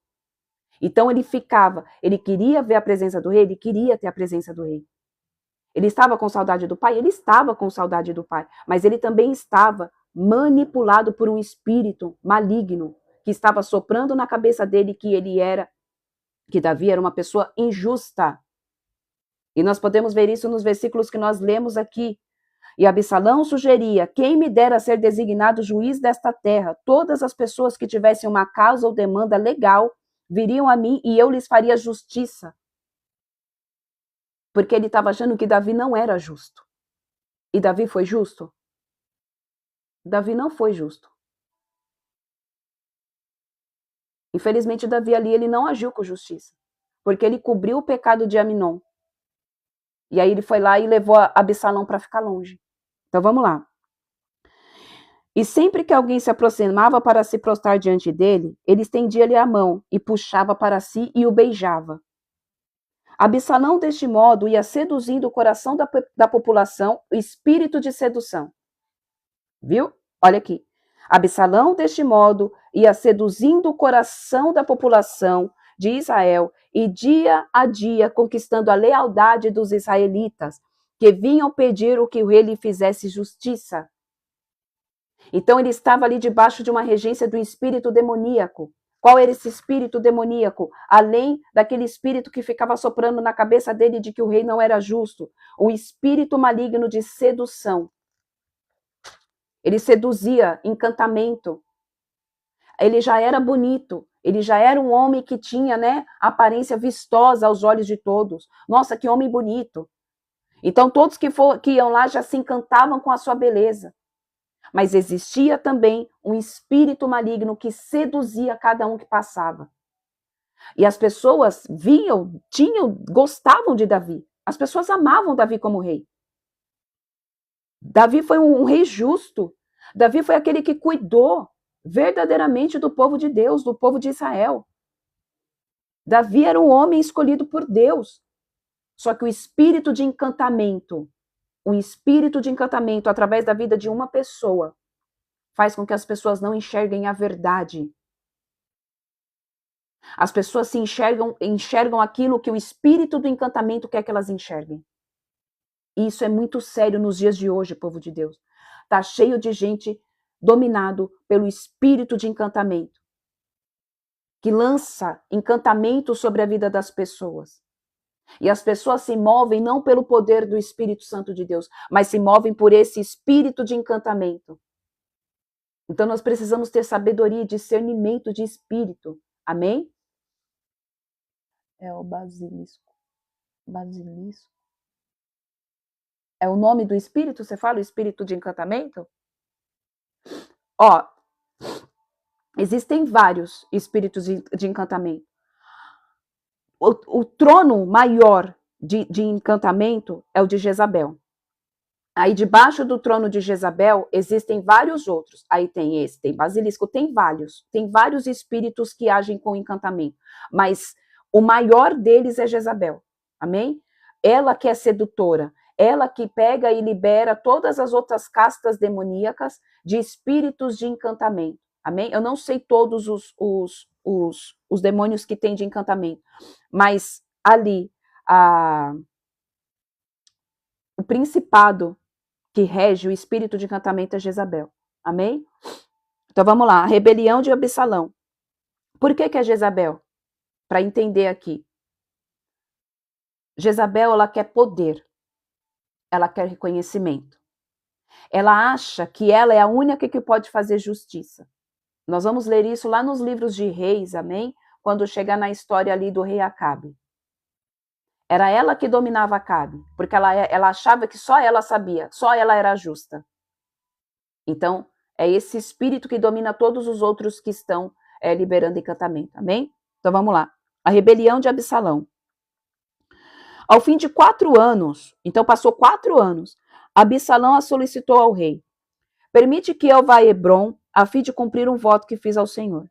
Então ele queria ver a presença do rei, ele queria ter a presença do rei. Ele estava com saudade do pai? Ele estava com saudade do pai. Mas ele também estava manipulado por um espírito maligno que estava soprando na cabeça dele que Davi era uma pessoa injusta. E nós podemos ver isso nos versículos que nós lemos aqui. E Absalão sugeria: quem me dera ser designado juiz desta terra? Todas as pessoas que tivessem uma causa ou demanda legal viriam a mim e eu lhes faria justiça. Porque ele estava achando que Davi não era justo. E Davi foi justo? Davi não foi justo. Infelizmente, Davi ali, ele não agiu com justiça. Porque ele cobriu o pecado de Aminon. E aí ele foi lá e levou Absalão para ficar longe. Então vamos lá. E sempre que alguém se aproximava para se prostrar diante dele, ele estendia-lhe a mão e puxava para si e o beijava. Absalão, deste modo, ia seduzindo o coração da população, o espírito de sedução. Viu? Olha aqui. Absalão, deste modo, ia seduzindo o coração da população de Israel e dia a dia conquistando a lealdade dos israelitas, que vinham pedir o que o rei lhe fizesse justiça. Então ele estava ali debaixo de uma regência do espírito demoníaco. Qual era esse espírito demoníaco? Além daquele espírito que ficava soprando na cabeça dele de que o rei não era justo, o espírito maligno de sedução. Ele seduzia, encantamento. Ele já era bonito, ele já era um homem que tinha, aparência vistosa aos olhos de todos. Nossa, que homem bonito. Então todos que iam lá já se encantavam com a sua beleza. Mas existia também um espírito maligno que seduzia cada um que passava. E as pessoas gostavam de Davi. As pessoas amavam Davi como rei. Davi foi um rei justo. Davi foi aquele que cuidou verdadeiramente do povo de Deus, do povo de Israel. Davi era um homem escolhido por Deus. Só que o espírito de encantamento através da vida de uma pessoa faz com que as pessoas não enxerguem a verdade. As pessoas se enxergam aquilo que o espírito do encantamento quer que elas enxerguem. E isso é muito sério nos dias de hoje, povo de Deus. Está cheio de gente dominado pelo espírito de encantamento, que lança encantamento sobre a vida das pessoas. E as pessoas se movem não pelo poder do Espírito Santo de Deus, mas se movem por esse espírito de encantamento. Então nós precisamos ter sabedoria e discernimento de espírito. Amém? É o basilisco. Basilisco. É o nome do espírito? Você fala o espírito de encantamento? Ó, existem vários espíritos de encantamento. O trono maior de encantamento é o de Jezabel. Aí debaixo do trono de Jezabel existem vários outros. Aí tem esse, tem basilisco, tem vários espíritos que agem com encantamento. Mas o maior deles é Jezabel. Amém? Ela que é sedutora, ela que pega e libera todas as outras castas demoníacas de espíritos de encantamento. Amém? Eu não sei todos os demônios que tem de encantamento, mas ali o principado que rege o espírito de encantamento é Jezabel. Amém? Então vamos lá, a rebelião de Absalão. Por que é Jezabel? Para entender aqui. Jezabel, ela quer poder. Ela quer reconhecimento. Ela acha que ela é a única que pode fazer justiça. Nós vamos ler isso lá nos livros de Reis, amém? Quando chegar na história ali do rei Acabe. Era ela que dominava Acabe, porque ela achava que só ela sabia, só ela era justa. Então, é esse espírito que domina todos os outros que estão liberando encantamento, amém? Então vamos lá. A rebelião de Absalão. Ao fim de 4 anos, então passou 4 anos, Absalão a solicitou ao rei: permite que eu vá a Hebrom a fim de cumprir um voto que fiz ao Senhor.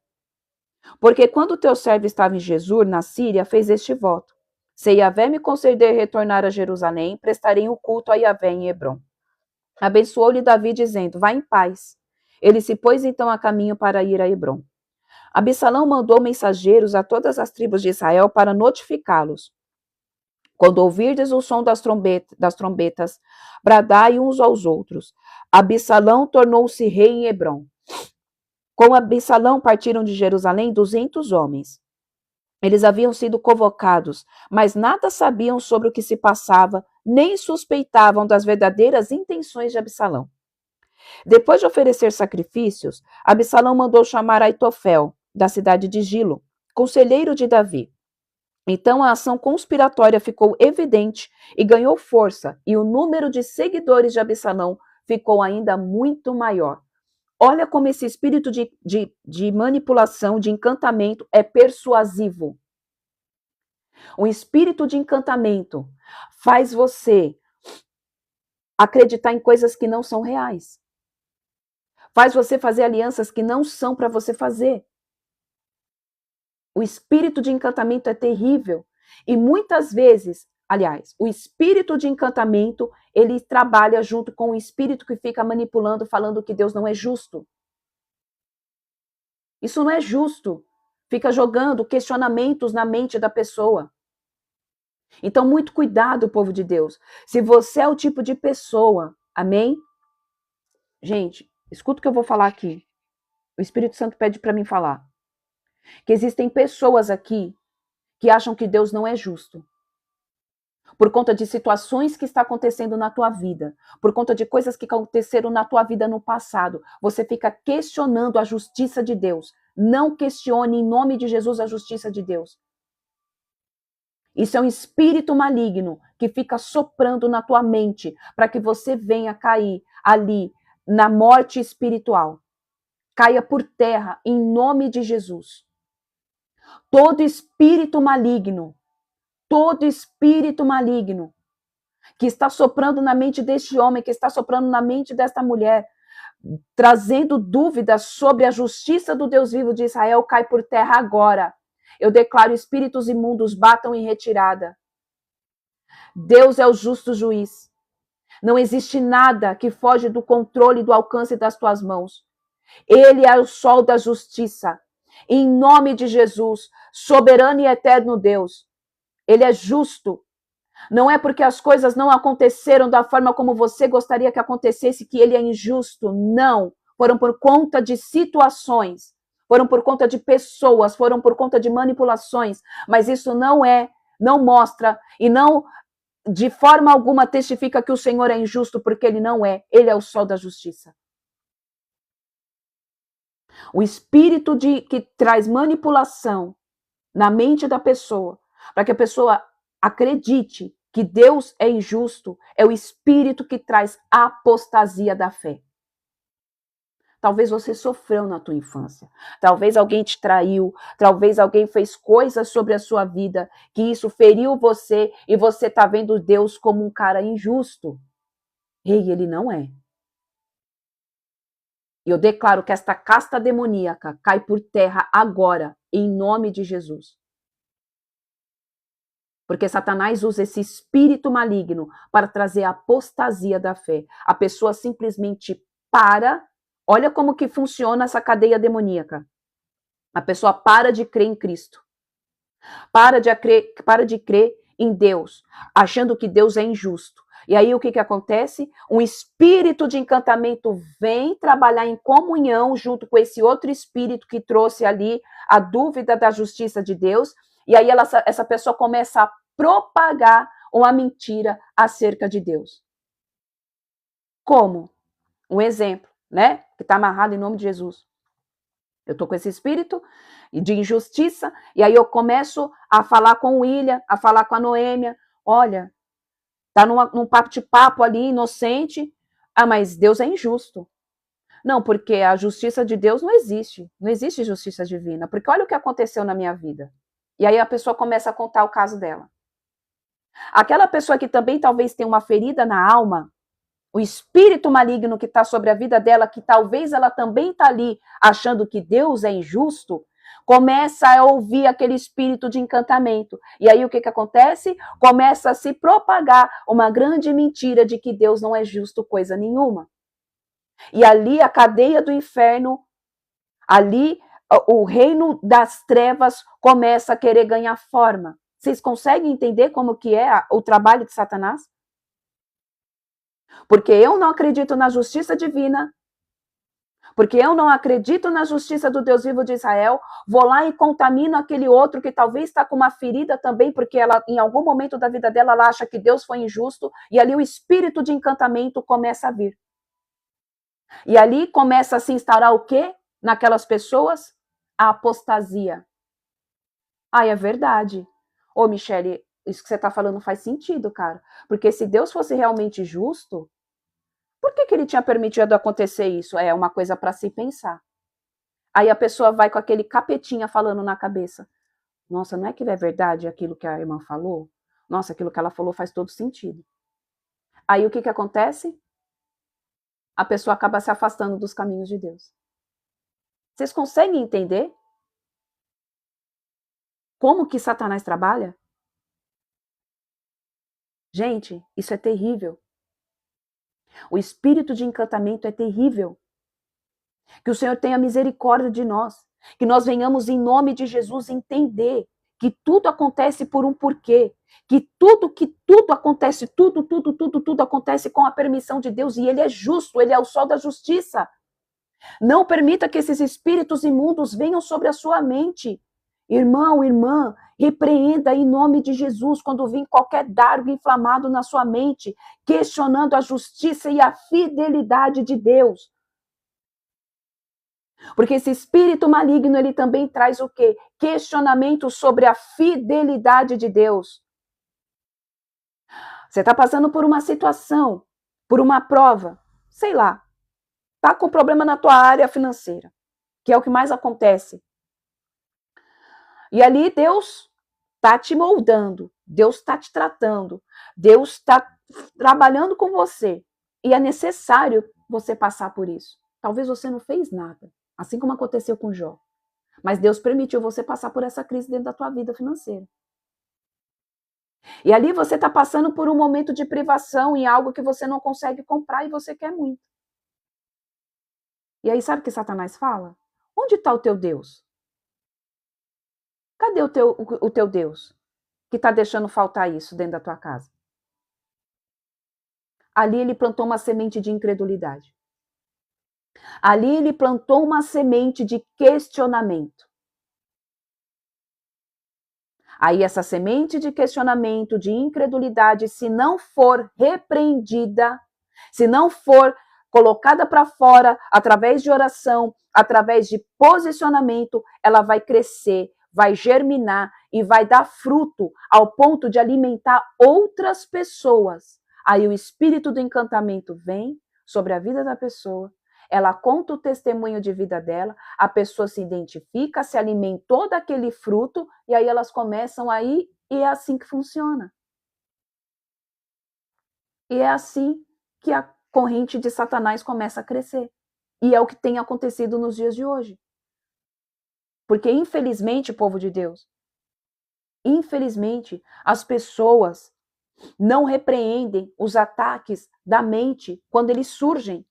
Porque quando teu servo estava em Jesur, na Síria, fez este voto: se Yahvé me conceder retornar a Jerusalém, prestarei o culto a Yahvé em Hebrom. Abençoou-lhe Davi, dizendo: vá em paz. Ele se pôs então a caminho para ir a Hebrom. Absalão mandou mensageiros a todas as tribos de Israel para notificá-los. Quando ouvirdes o som das trombetas, bradai uns aos outros. Absalão tornou-se rei em Hebrom. Com Absalão partiram de Jerusalém 200 homens. Eles haviam sido convocados, mas nada sabiam sobre o que se passava, nem suspeitavam das verdadeiras intenções de Absalão. Depois de oferecer sacrifícios, Absalão mandou chamar Aitofel, da cidade de Gilo, conselheiro de Davi. Então a ação conspiratória ficou evidente e ganhou força, e o número de seguidores de Absalão ficou ainda muito maior. Olha como esse espírito de manipulação, de encantamento é persuasivo. O espírito de encantamento faz você acreditar em coisas que não são reais. Faz você fazer alianças que não são para você fazer. O espírito de encantamento é terrível. E muitas vezes, aliás, o espírito de encantamento, ele trabalha junto com o espírito que fica manipulando, falando que Deus não é justo. Isso não é justo. Fica jogando questionamentos na mente da pessoa. Então, muito cuidado, povo de Deus. Se você é o tipo de pessoa, amém? Gente, escuta o que eu vou falar aqui. O Espírito Santo pede para mim falar. Que existem pessoas aqui que acham que Deus não é justo. Por conta de situações que estão acontecendo na tua vida, por conta de coisas que aconteceram na tua vida no passado, você fica questionando a justiça de Deus. Não questione em nome de Jesus a justiça de Deus. Isso é um espírito maligno que fica soprando na tua mente para que você venha cair ali na morte espiritual. Caia por terra em nome de Jesus. Todo espírito maligno que está soprando na mente deste homem, que está soprando na mente desta mulher, trazendo dúvidas sobre a justiça do Deus vivo de Israel, cai por terra agora. Eu declaro: espíritos imundos, batam em retirada. Deus é o justo juiz. Não existe nada que foge do controle e do alcance das tuas mãos. Ele é o sol da justiça. Em nome de Jesus, soberano e eterno Deus, ele é justo. Não é porque as coisas não aconteceram da forma como você gostaria que acontecesse que ele é injusto. Não. Foram por conta de situações, foram por conta de pessoas, foram por conta de manipulações. Mas isso não mostra e não de forma alguma testifica que o Senhor é injusto, porque ele não é. Ele é o sol da justiça. O espírito que traz manipulação na mente da pessoa, para que a pessoa acredite que Deus é injusto, é o espírito que traz apostasia da fé. Talvez você sofreu na tua infância, talvez alguém te traiu, talvez alguém fez coisas sobre a sua vida, que isso feriu você e você está vendo Deus como um cara injusto. Ei, ele não é. E eu declaro que esta casta demoníaca cai por terra agora, em nome de Jesus. Porque Satanás usa esse espírito maligno para trazer a apostasia da fé. A pessoa simplesmente para. Olha como que funciona essa cadeia demoníaca. A pessoa para de crer em Cristo. Para de crer em Deus, achando que Deus é injusto. E aí o que acontece? Um espírito de encantamento vem trabalhar em comunhão junto com esse outro espírito que trouxe ali a dúvida da justiça de Deus. E aí essa pessoa começa a propagar uma mentira acerca de Deus. Como? Um exemplo, né? Que está amarrado em nome de Jesus. Eu estou com esse espírito de injustiça, e aí eu começo a falar com o William, a falar com a Noêmia. Olha, tá num papo ali, inocente. Ah, mas Deus é injusto. Não, porque a justiça de Deus não existe. Não existe justiça divina. Porque olha o que aconteceu na minha vida. E aí a pessoa começa a contar o caso dela. Aquela pessoa que também talvez tenha uma ferida na alma, o espírito maligno que está sobre a vida dela, que talvez ela também está ali achando que Deus é injusto, começa a ouvir aquele espírito de encantamento. E aí o que acontece? Começa a se propagar uma grande mentira de que Deus não é justo coisa nenhuma. E ali a cadeia do inferno, ali o reino das trevas começa a querer ganhar forma. Vocês conseguem entender como que é o trabalho de Satanás? Porque eu não acredito na justiça divina, porque eu não acredito na justiça do Deus vivo de Israel, vou lá e contamino aquele outro que talvez está com uma ferida também, porque ela, em algum momento da vida dela, ela acha que Deus foi injusto, e ali o espírito de encantamento começa a vir. E ali começa a se instaurar o quê? Naquelas pessoas? A apostasia. Ah, é verdade. Ô, Michele, isso que você está falando faz sentido, cara. Porque se Deus fosse realmente justo, por que ele tinha permitido acontecer isso? É uma coisa para se pensar. Aí a pessoa vai com aquele capetinha falando na cabeça. Nossa, não é que é verdade aquilo que a irmã falou? Nossa, aquilo que ela falou faz todo sentido. Aí o que acontece? A pessoa acaba se afastando dos caminhos de Deus. Vocês conseguem entender como que Satanás trabalha? Gente, isso é terrível. O espírito de encantamento é terrível. Que o Senhor tenha misericórdia de nós. Que nós venhamos, em nome de Jesus, entender que tudo acontece por um porquê. Que tudo acontece, tudo acontece com a permissão de Deus. E Ele é justo, Ele é o sol da justiça. Não permita que esses espíritos imundos venham sobre a sua mente. Irmão, irmã, repreenda em nome de Jesus quando vir qualquer dardo inflamado na sua mente, questionando a justiça e a fidelidade de Deus. Porque esse espírito maligno, ele também traz o quê? Questionamento sobre a fidelidade de Deus. Você está passando por uma situação, por uma prova, sei lá, tá com problema na tua área financeira, que é o que mais acontece. E ali Deus está te moldando, Deus está te tratando, Deus está trabalhando com você. E é necessário você passar por isso. Talvez você não fez nada, assim como aconteceu com Jó. Mas Deus permitiu você passar por essa crise dentro da tua vida financeira. E ali você está passando por um momento de privação em algo que você não consegue comprar e você quer muito. E aí sabe o que Satanás fala? Onde está o teu Deus? Cadê o teu Deus que está deixando faltar isso dentro da tua casa? Ali ele plantou uma semente de incredulidade. Ali ele plantou uma semente de questionamento. Aí essa semente de questionamento, de incredulidade, se não for repreendida, se não for colocada para fora através de oração, através de posicionamento, ela vai crescer, vai germinar e vai dar fruto ao ponto de alimentar outras pessoas. Aí o espírito do encantamento vem sobre a vida da pessoa, ela conta o testemunho de vida dela, a pessoa se identifica, se alimentou daquele fruto, e aí elas começam a ir, e é assim que funciona. E é assim que a corrente de Satanás começa a crescer. E é o que tem acontecido nos dias de hoje. Porque, infelizmente, povo de Deus, infelizmente, as pessoas não repreendem os ataques da mente quando eles surgem.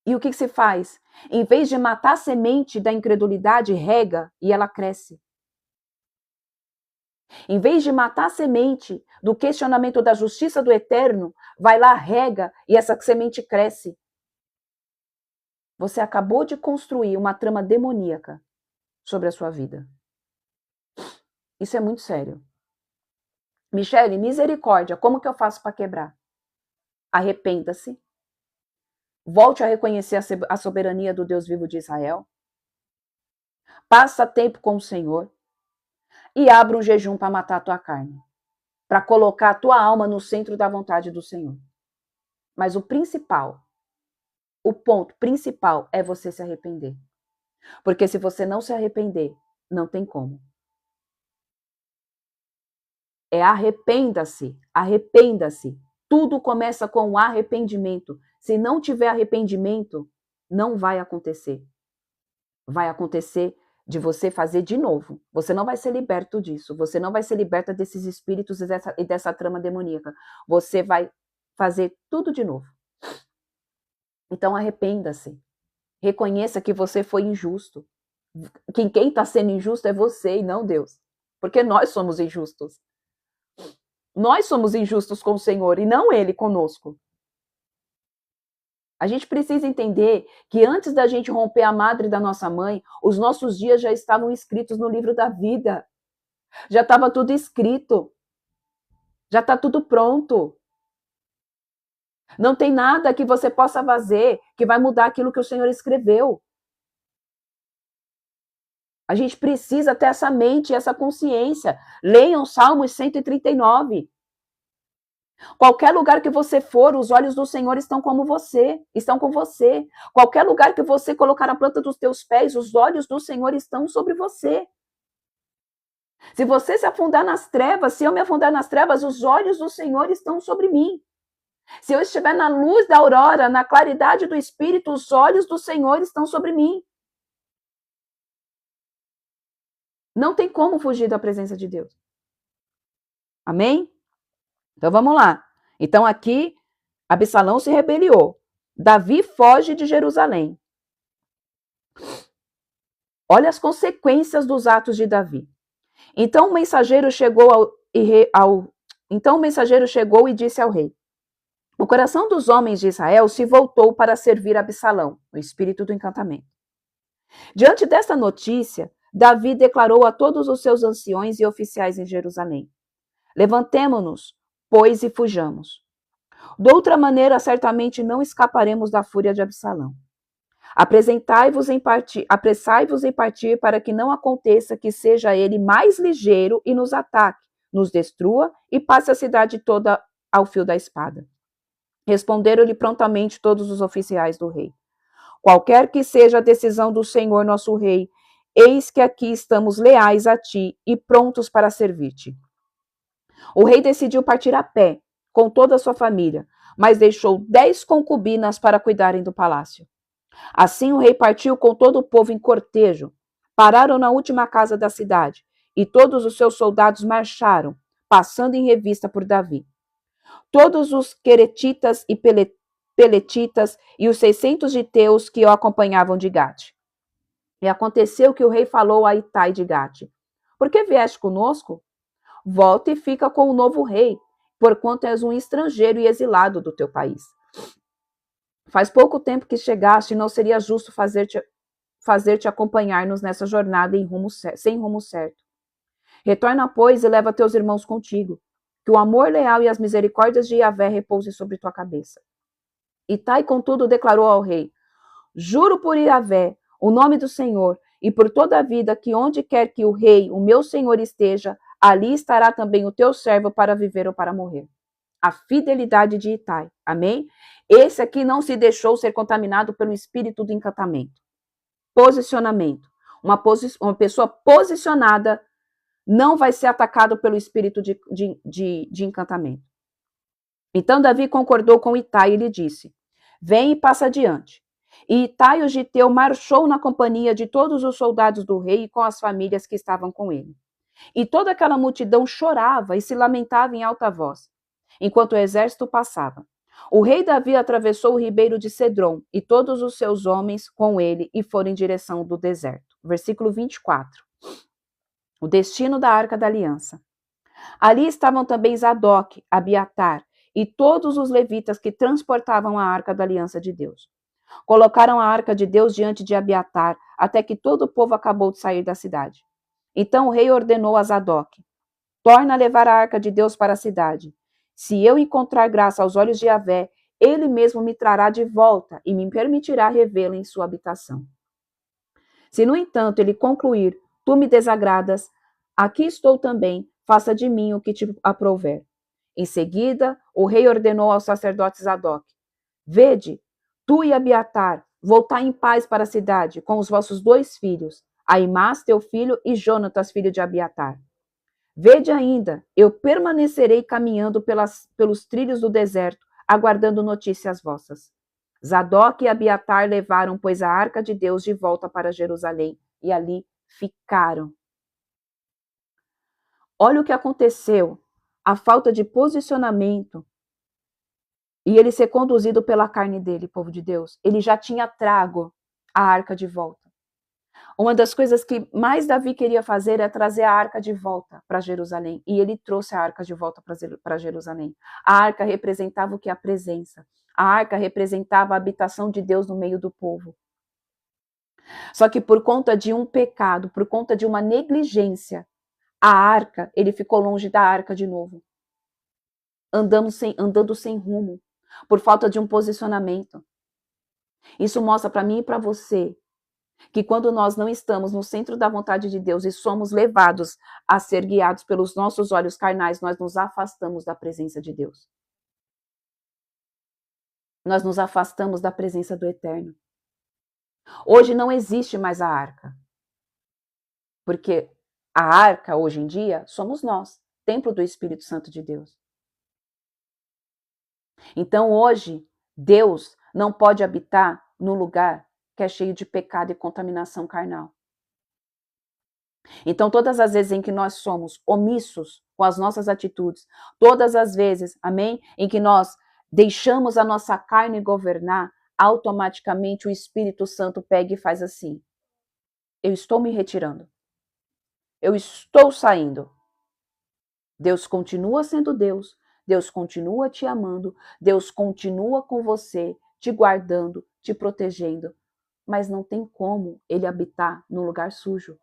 E o que se faz? Em vez de matar a semente da incredulidade, rega e ela cresce. Em vez de matar a semente do questionamento da justiça do eterno, vai lá, rega e essa semente cresce. Você acabou de construir uma trama demoníaca sobre a sua vida. Isso é muito sério. Michele, misericórdia, como que eu faço para quebrar? Arrependa-se. Volte a reconhecer a soberania do Deus vivo de Israel. Passa tempo com o Senhor. E abra um jejum para matar a tua carne. Para colocar a tua alma no centro da vontade do Senhor. Mas o principal, o ponto principal é você se arrepender. Porque se você não se arrepender, não tem como. É arrependa-se, arrependa-se. Tudo começa com o arrependimento. Se não tiver arrependimento, não vai acontecer. vai acontecer de você fazer de novo. Você não vai ser liberto disso. Você não vai ser liberta desses espíritos e dessa trama demoníaca. Você vai fazer tudo de novo. Então arrependa-se. Reconheça que você foi injusto. Que quem está sendo injusto é você e não Deus. Porque nós somos injustos. Nós somos injustos com o Senhor e não Ele conosco. A gente precisa entender que antes da gente romper a madre da nossa mãe, os nossos dias já estavam escritos no livro da vida. Já estava tudo escrito. Já está tudo pronto. Não tem nada que você possa fazer que vai mudar aquilo que o Senhor escreveu. A gente precisa ter essa mente, essa consciência. Leiam Salmos 139. Qualquer lugar que você for, os olhos do Senhor estão com você. Qualquer lugar que você colocar a planta dos teus pés, os olhos do Senhor estão sobre você. Se você se afundar nas trevas, se eu me afundar nas trevas, os olhos do Senhor estão sobre mim. Se eu estiver na luz da aurora, na claridade do Espírito, os olhos do Senhor estão sobre mim. Não tem como fugir da presença de Deus. Amém? Então vamos lá. Então aqui, Absalão se rebeliou. Davi foge de Jerusalém. Olha as consequências dos atos de Davi. Então o mensageiro chegou e disse ao rei: o coração dos homens de Israel se voltou para servir Absalão, o espírito do encantamento. Diante desta notícia, Davi declarou a todos os seus anciões e oficiais em Jerusalém: levantemo-nos, pois, e fujamos. De outra maneira, certamente não escaparemos da fúria de Absalão. Apressai-vos em partir, para que não aconteça que seja ele mais ligeiro e nos ataque, nos destrua e passe a cidade toda ao fio da espada. Responderam-lhe prontamente todos os oficiais do rei: qualquer que seja a decisão do Senhor nosso rei, eis que aqui estamos leais a ti e prontos para servir-te. O rei decidiu partir a pé, com toda a sua família, mas deixou 10 concubinas para cuidarem do palácio. Assim o rei partiu com todo o povo em cortejo. Pararam na última casa da cidade, e todos os seus soldados marcharam, passando em revista por Davi. Todos os queretitas e peletitas e os 600 giteus que o acompanhavam de Gate. E aconteceu que o rei falou a Itai de Gate: por que vieste conosco? Volta e fica com o novo rei, porquanto és um estrangeiro e exilado do teu país. Faz pouco tempo que chegaste e não seria justo fazer-te acompanhar-nos nessa jornada sem rumo certo. Retorna, pois, e leva teus irmãos contigo, que o amor leal e as misericórdias de Yahvé repousem sobre tua cabeça. Itai, contudo, declarou ao rei: juro por Yahvé, o nome do Senhor, e por toda a vida, que onde quer que o rei, o meu senhor, esteja, ali estará também o teu servo para viver ou para morrer. A fidelidade de Itai. Amém? Esse aqui não se deixou ser contaminado pelo espírito do encantamento. Posicionamento. Uma pessoa posicionada não vai ser atacado pelo espírito de encantamento. Então Davi concordou com Itai e lhe disse: vem e passa adiante. E Itai o giteu marchou na companhia de todos os soldados do rei e com as famílias que estavam com ele. E toda aquela multidão chorava e se lamentava em alta voz, enquanto o exército passava. O rei Davi atravessou o ribeiro de Cedron e todos os seus homens com ele e foram em direção do deserto. Versículo 24. O destino da Arca da Aliança. Ali estavam também Zadok, Abiatar e todos os levitas que transportavam a Arca da Aliança de Deus. Colocaram a Arca de Deus diante de Abiatar até que todo o povo acabou de sair da cidade. Então o rei ordenou a Zadok: torna a levar a Arca de Deus para a cidade. Se eu encontrar graça aos olhos de Yahvé, ele mesmo me trará de volta e me permitirá revê-la em sua habitação. Se, no entanto, ele concluir: tu me desagradas, aqui estou também, faça de mim o que te aprouver. Em seguida, o rei ordenou ao sacerdote Zadok: vede, tu e Abiatar, voltai em paz para a cidade, com os vossos 2 filhos, Aimás, teu filho, e Jonatas, filho de Abiatar. Vede ainda, eu permanecerei caminhando pelos trilhos do deserto, aguardando notícias vossas. Zadok e Abiatar levaram, pois, a arca de Deus de volta para Jerusalém e ali ficaram. Olha o que aconteceu, a falta de posicionamento e ele ser conduzido pela carne dele, povo de Deus. Ele já tinha trago a arca de volta. Uma das coisas que mais Davi queria fazer é trazer a arca de volta para Jerusalém. E ele trouxe a arca de volta para Jerusalém. A arca representava o que? A presença. A arca representava a habitação de Deus no meio do povo. Só que por conta de um pecado, por conta de uma negligência, a arca, ele ficou longe da arca de novo. Andando sem rumo, por falta de um posicionamento. Isso mostra para mim e para você que quando nós não estamos no centro da vontade de Deus e somos levados a ser guiados pelos nossos olhos carnais, nós nos afastamos da presença de Deus. Nós nos afastamos da presença do Eterno. Hoje não existe mais a arca. Porque a arca, hoje em dia, somos nós, templo do Espírito Santo de Deus. Então, hoje, Deus não pode habitar no lugar que é cheio de pecado e contaminação carnal. Então, todas as vezes em que nós somos omissos com as nossas atitudes, todas as vezes, amém, em que nós deixamos a nossa carne governar, automaticamente o Espírito Santo pega e faz assim: eu estou me retirando. Eu estou saindo. Deus continua sendo Deus. Deus continua te amando. Deus continua com você, te guardando, te protegendo. Mas não tem como ele habitar num lugar sujo.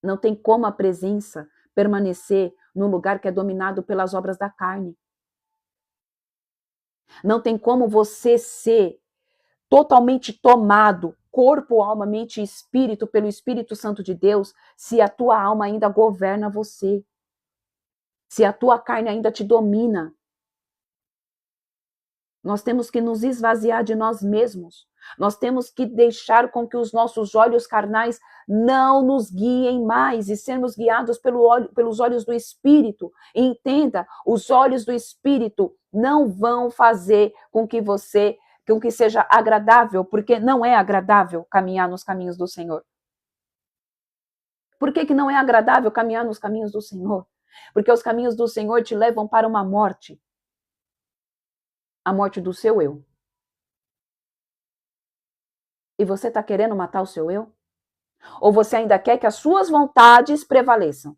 Não tem como a presença permanecer num lugar que é dominado pelas obras da carne. Não tem como você ser totalmente tomado, corpo, alma, mente e espírito, pelo Espírito Santo de Deus, se a tua alma ainda governa você. Se a tua carne ainda te domina. Nós temos que nos esvaziar de nós mesmos. Nós temos que deixar com que os nossos olhos carnais não nos guiem mais e sermos guiados pelos olhos do Espírito. E entenda, os olhos do Espírito não vão fazer com que seja agradável, porque não é agradável caminhar nos caminhos do Senhor. Por que não é agradável caminhar nos caminhos do Senhor? Porque os caminhos do Senhor te levam para uma morte. A morte do seu eu. E você está querendo matar o seu eu? Ou você ainda quer que as suas vontades prevaleçam?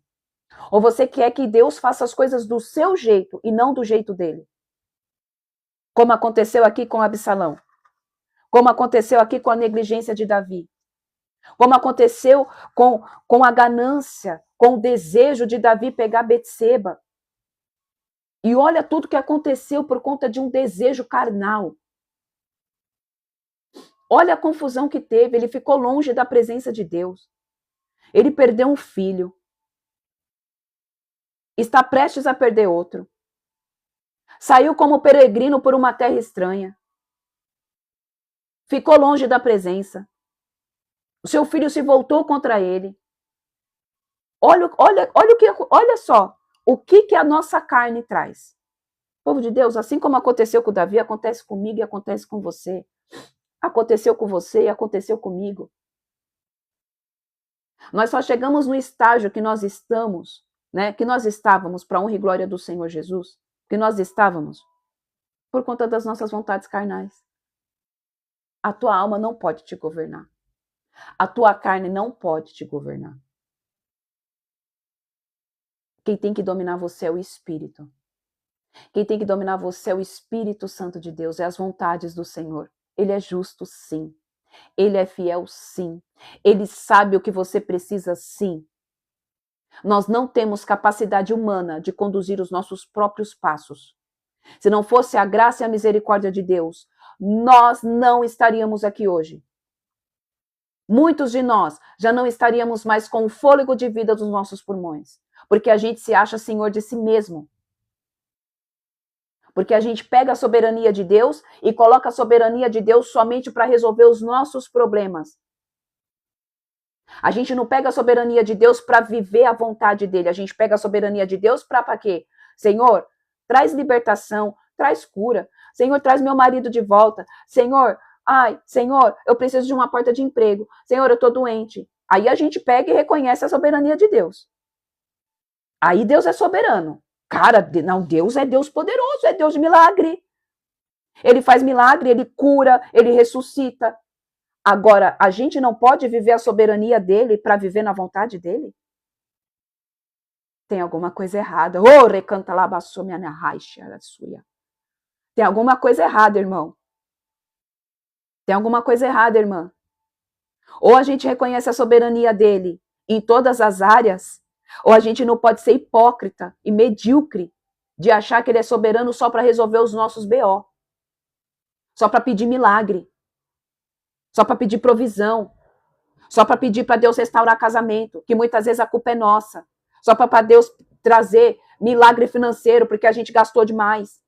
Ou você quer que Deus faça as coisas do seu jeito e não do jeito dele? Como aconteceu aqui com Absalão. Como aconteceu aqui com a negligência de Davi. Como aconteceu com a ganância, com o desejo de Davi pegar Betseba. E olha tudo que aconteceu por conta de um desejo carnal. Olha a confusão que teve, ele ficou longe da presença de Deus. Ele perdeu um filho. Está prestes a perder outro. Saiu como peregrino por uma terra estranha. Ficou longe da presença. O seu filho se voltou contra ele. Olha só o que a nossa carne traz. Povo de Deus, assim como aconteceu com Davi, acontece comigo e acontece com você. Aconteceu com você e aconteceu comigo. Nós só chegamos no estágio que nós estamos, que nós estávamos para a honra e glória do Senhor Jesus, que nós estávamos por conta das nossas vontades carnais. A tua alma não pode te governar. A tua carne não pode te governar. Quem tem que dominar você é o Espírito. Quem tem que dominar você é o Espírito Santo de Deus, é as vontades do Senhor. Ele é justo, sim. Ele é fiel, sim. Ele sabe o que você precisa, sim. Nós não temos capacidade humana de conduzir os nossos próprios passos. Se não fosse a graça e a misericórdia de Deus, nós não estaríamos aqui hoje. Muitos de nós já não estaríamos mais com o fôlego de vida dos nossos pulmões, porque a gente se acha senhor de si mesmo. Porque a gente pega a soberania de Deus e coloca a soberania de Deus somente para resolver os nossos problemas. A gente não pega a soberania de Deus para viver a vontade dele. A gente pega a soberania de Deus para quê? Senhor, traz libertação, traz cura, Senhor, traz meu marido de volta. Senhor, Senhor, eu preciso de uma porta de emprego. Senhor, eu estou doente. Aí a gente pega e reconhece a soberania de Deus. Aí Deus é soberano. Cara, não, Deus é Deus poderoso, é Deus de milagre. Ele faz milagre, ele cura, ele ressuscita. Agora, a gente não pode viver a soberania dele para viver na vontade dele? Tem alguma coisa errada. Oh, recanta lá, tem alguma coisa errada, irmão. Tem alguma coisa errada, irmã. Ou a gente reconhece a soberania dele em todas as áreas, ou a gente não pode ser hipócrita e medíocre de achar que ele é soberano só para resolver os nossos BO. Só para pedir milagre. Só para pedir provisão. Só para pedir para Deus restaurar casamento, que muitas vezes a culpa é nossa. Só para Deus trazer milagre financeiro, porque a gente gastou demais.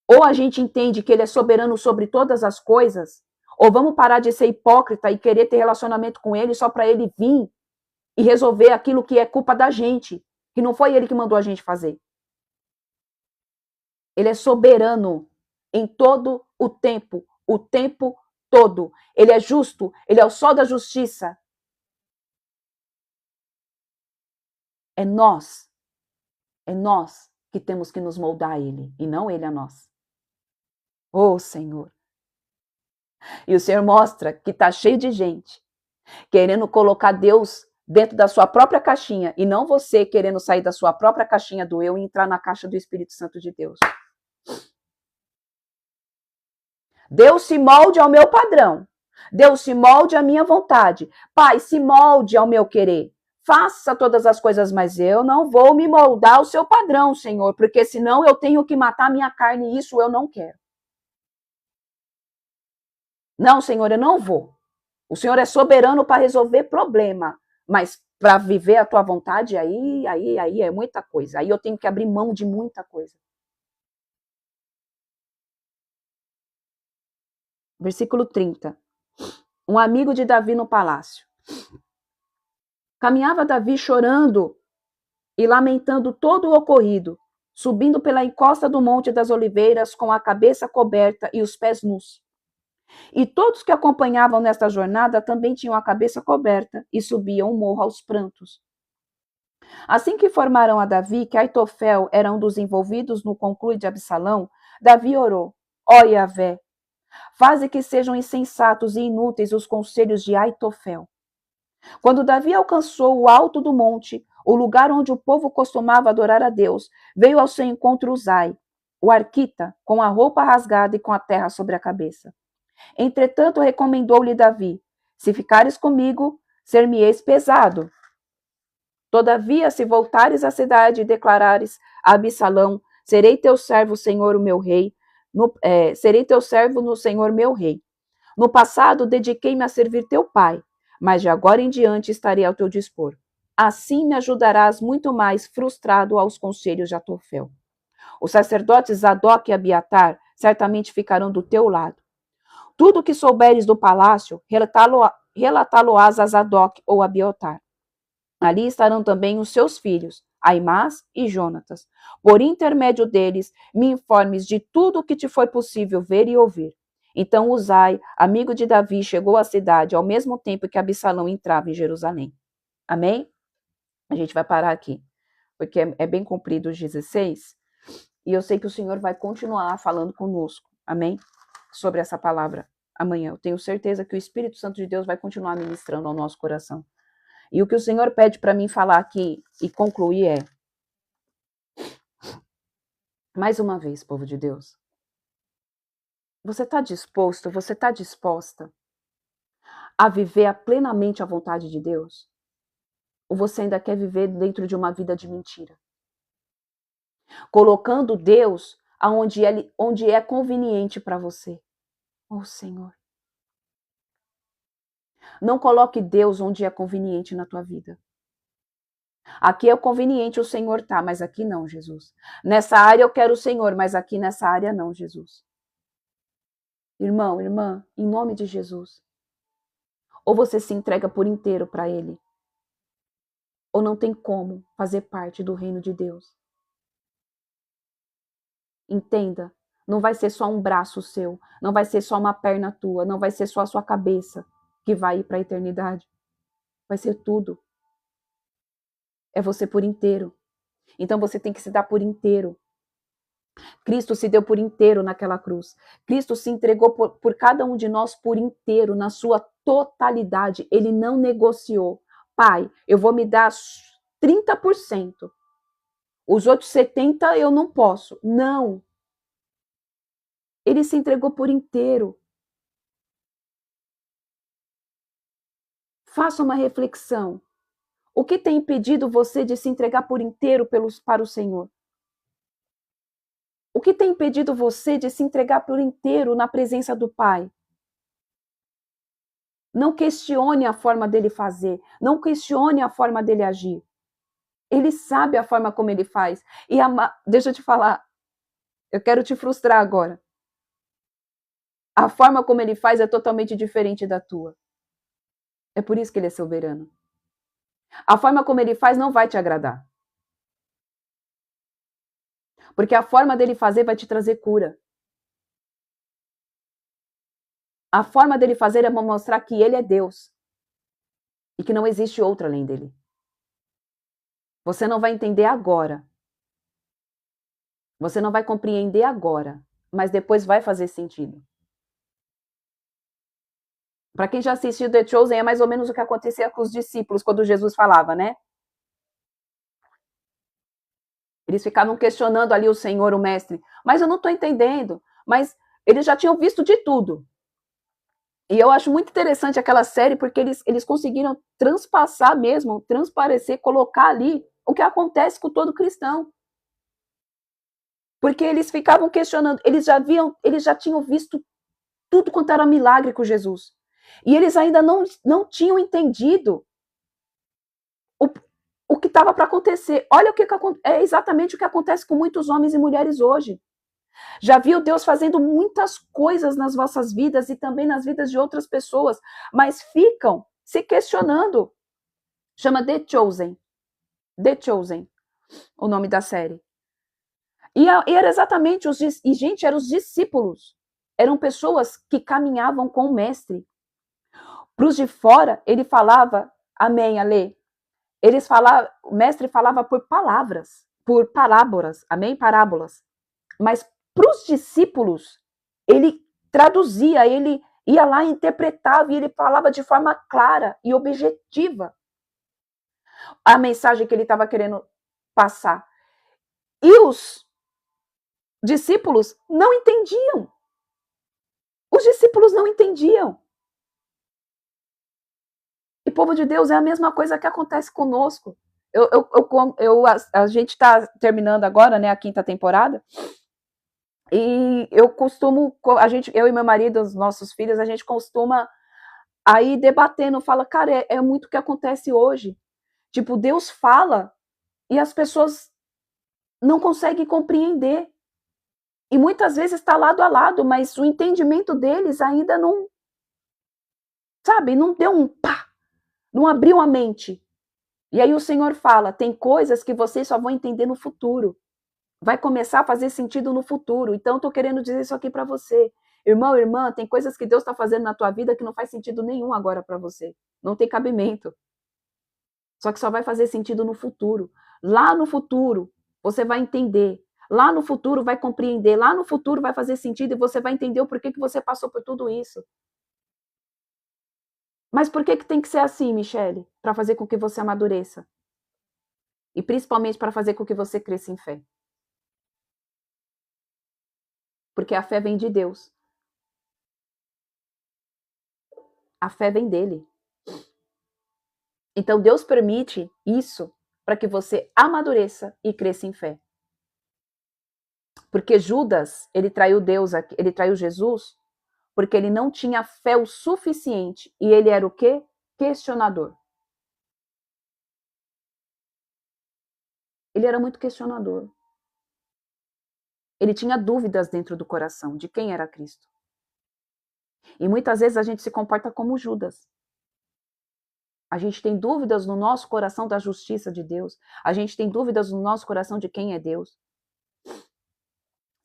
Ou a gente entende que ele é soberano sobre todas as coisas, ou vamos parar de ser hipócrita e querer ter relacionamento com ele só para ele vir e resolver aquilo que é culpa da gente, que não foi ele que mandou a gente fazer. Ele é soberano em todo o tempo todo. Ele é justo, ele é o sol da justiça. É nós que temos que nos moldar a ele, e não ele a nós. Oh, Senhor. E o Senhor mostra que está cheio de gente querendo colocar Deus dentro da sua própria caixinha, e não você querendo sair da sua própria caixinha do eu e entrar na caixa do Espírito Santo de Deus. Deus se molde ao meu padrão. Deus se molde à minha vontade. Pai, se molde ao meu querer. Faça todas as coisas, mas eu não vou me moldar ao seu padrão, Senhor, porque senão eu tenho que matar minha carne e isso eu não quero. Não, Senhor, eu não vou. O Senhor é soberano para resolver problema, mas para viver a tua vontade, aí é muita coisa. Aí eu tenho que abrir mão de muita coisa. Versículo 30. Um amigo de Davi no palácio. Caminhava Davi chorando e lamentando todo o ocorrido, subindo pela encosta do Monte das Oliveiras com a cabeça coberta e os pés nus. E todos que acompanhavam nesta jornada também tinham a cabeça coberta e subiam o morro aos prantos. Assim que informaram a Davi que Aitofel era um dos envolvidos no conclui de Absalão, Davi orou: ó Yahvé, faze que sejam insensatos e inúteis os conselhos de Aitofel. Quando Davi alcançou o alto do monte, o lugar onde o povo costumava adorar a Deus, veio ao seu encontro Uzai, o arquita, com a roupa rasgada e com a terra sobre a cabeça. Entretanto, recomendou-lhe Davi: se ficares comigo, ser-me-eis pesado. Todavia, se voltares à cidade e declarares a Absalão: serei teu servo, Senhor, o meu rei, serei teu servo no Senhor, meu rei. No passado, dediquei-me a servir teu pai, mas de agora em diante estarei ao teu dispor. Assim me ajudarás muito mais frustrado aos conselhos de Aitofel. Os sacerdotes Zadok e Abiatar certamente ficarão do teu lado. Tudo o que souberes do palácio, relatá-lo-ás a Zadok ou Abiatar. Ali estarão também os seus filhos, Aimás e Jonatas. Por intermédio deles, me informes de tudo o que te foi possível ver e ouvir. Então Uzai, amigo de Davi, chegou à cidade ao mesmo tempo que Absalão entrava em Jerusalém. Amém? A gente vai parar aqui, porque é bem comprido os 16, e eu sei que o Senhor vai continuar falando conosco, amém? Sobre essa palavra amanhã. Eu tenho certeza que o Espírito Santo de Deus vai continuar ministrando ao nosso coração. E o que o Senhor pede para mim falar aqui e concluir é: mais uma vez, povo de Deus, você está disposto, você está disposta a viver plenamente a vontade de Deus? Ou você ainda quer viver dentro de uma vida de mentira? Colocando Deus onde é conveniente para você. Oh, Senhor. Não coloque Deus onde é conveniente na tua vida. Aqui é conveniente o Senhor tá, mas aqui não, Jesus. Nessa área eu quero o Senhor, mas aqui nessa área não, Jesus. Irmão, irmã, em nome de Jesus. Ou você se entrega por inteiro para Ele, ou não tem como fazer parte do reino de Deus. Entenda. Não vai ser só um braço seu, não vai ser só uma perna tua, não vai ser só a sua cabeça que vai ir para a eternidade. Vai ser tudo. É você por inteiro. Então você tem que se dar por inteiro. Cristo se deu por inteiro naquela cruz. Cristo se entregou por cada um de nós por inteiro, na sua totalidade. Ele não negociou. Pai, eu vou me dar 30%. Os outros 70% eu não posso. Não. Ele se entregou por inteiro. Faça uma reflexão. O que tem impedido você de se entregar por inteiro para o Senhor? O que tem impedido você de se entregar por inteiro na presença do Pai? Não questione a forma dele fazer, não questione a forma dele agir. Ele sabe a forma como ele faz. E deixa eu te falar, eu quero te frustrar agora. A forma como ele faz é totalmente diferente da tua. É por isso que ele é soberano. A forma como ele faz não vai te agradar. Porque a forma dele fazer vai te trazer cura. A forma dele fazer é mostrar que ele é Deus. E que não existe outro além dele. Você não vai entender agora. Você não vai compreender agora. Mas depois vai fazer sentido. Para quem já assistiu The Chosen, é mais ou menos o que acontecia com os discípulos quando Jesus falava, né? Eles ficavam questionando ali o Senhor, o Mestre. Mas eu não estou entendendo. Mas eles já tinham visto de tudo. E eu acho muito interessante aquela série porque eles conseguiram transpassar mesmo, transparecer, colocar ali o que acontece com todo cristão. Porque eles ficavam questionando, eles já tinham visto tudo quanto era milagre com Jesus. E eles ainda não tinham entendido o que estava para acontecer. Olha o que é exatamente o que acontece com muitos homens e mulheres hoje. Já viu Deus fazendo muitas coisas nas vossas vidas e também nas vidas de outras pessoas, mas ficam se questionando. Chama The Chosen. The Chosen, o nome da série. E era exatamente gente, eram os discípulos. Eram pessoas que caminhavam com o mestre. Para os de fora, ele falava, amém, Ale. O mestre falava por palavras, por parábolas, amém? Parábolas. Mas para os discípulos, ele traduzia, ele ia lá, interpretava e ele falava de forma clara e objetiva a mensagem que ele estava querendo passar. E os discípulos não entendiam. Os discípulos não entendiam. E povo de Deus, é a mesma coisa que acontece conosco. A gente está terminando agora, né, a 5ª temporada. E eu costumo, eu e meu marido, os nossos filhos, a gente costuma aí debatendo, fala, cara, é muito o que acontece hoje. Tipo, Deus fala e as pessoas não conseguem compreender. E muitas vezes está lado a lado, mas o entendimento deles ainda não, sabe, não deu um pá, não abriu a mente. E aí o Senhor fala, tem coisas que vocês só vão entender no futuro. Vai começar a fazer sentido no futuro. Então, eu estou querendo dizer isso aqui para você. Irmão, irmã, tem coisas que Deus está fazendo na tua vida que não faz sentido nenhum agora para você. Não tem cabimento. Só que só vai fazer sentido no futuro. Lá no futuro, você vai entender. Lá no futuro vai compreender. Lá no futuro vai fazer sentido e você vai entender o porquê que você passou por tudo isso. Mas por que tem que ser assim, Michele? Para fazer com que você amadureça. E principalmente para fazer com que você cresça em fé. Porque a fé vem de Deus. A fé vem dele. Então Deus permite isso para que você amadureça e cresça em fé. Porque Judas, ele traiu Jesus, porque ele não tinha fé o suficiente. E ele era o quê? Questionador. Ele era muito questionador. Ele tinha dúvidas dentro do coração de quem era Cristo. E muitas vezes a gente se comporta como Judas. A gente tem dúvidas no nosso coração da justiça de Deus. A gente tem dúvidas no nosso coração de quem é Deus.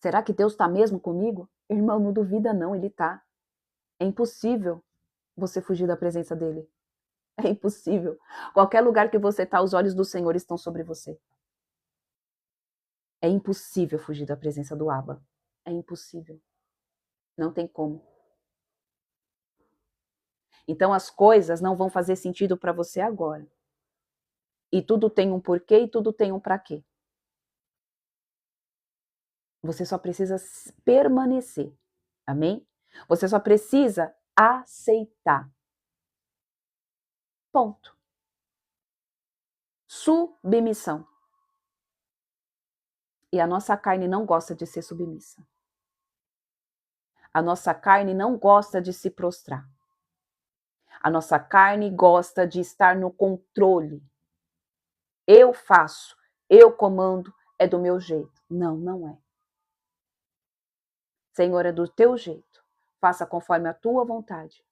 Será que Deus está mesmo comigo? Irmão, não duvida não, Ele está. É impossível você fugir da presença dEle. É impossível. Qualquer lugar que você está, os olhos do Senhor estão sobre você. É impossível fugir da presença do Abba. É impossível. Não tem como. Então as coisas não vão fazer sentido para você agora. E tudo tem um porquê e tudo tem um para quê. Você só precisa permanecer. Amém? Você só precisa aceitar. Ponto. Submissão. E a nossa carne não gosta de ser submissa. A nossa carne não gosta de se prostrar. A nossa carne gosta de estar no controle. Eu faço, eu comando, é do meu jeito. Não, não é. Senhor, é do teu jeito. Faça conforme a tua vontade.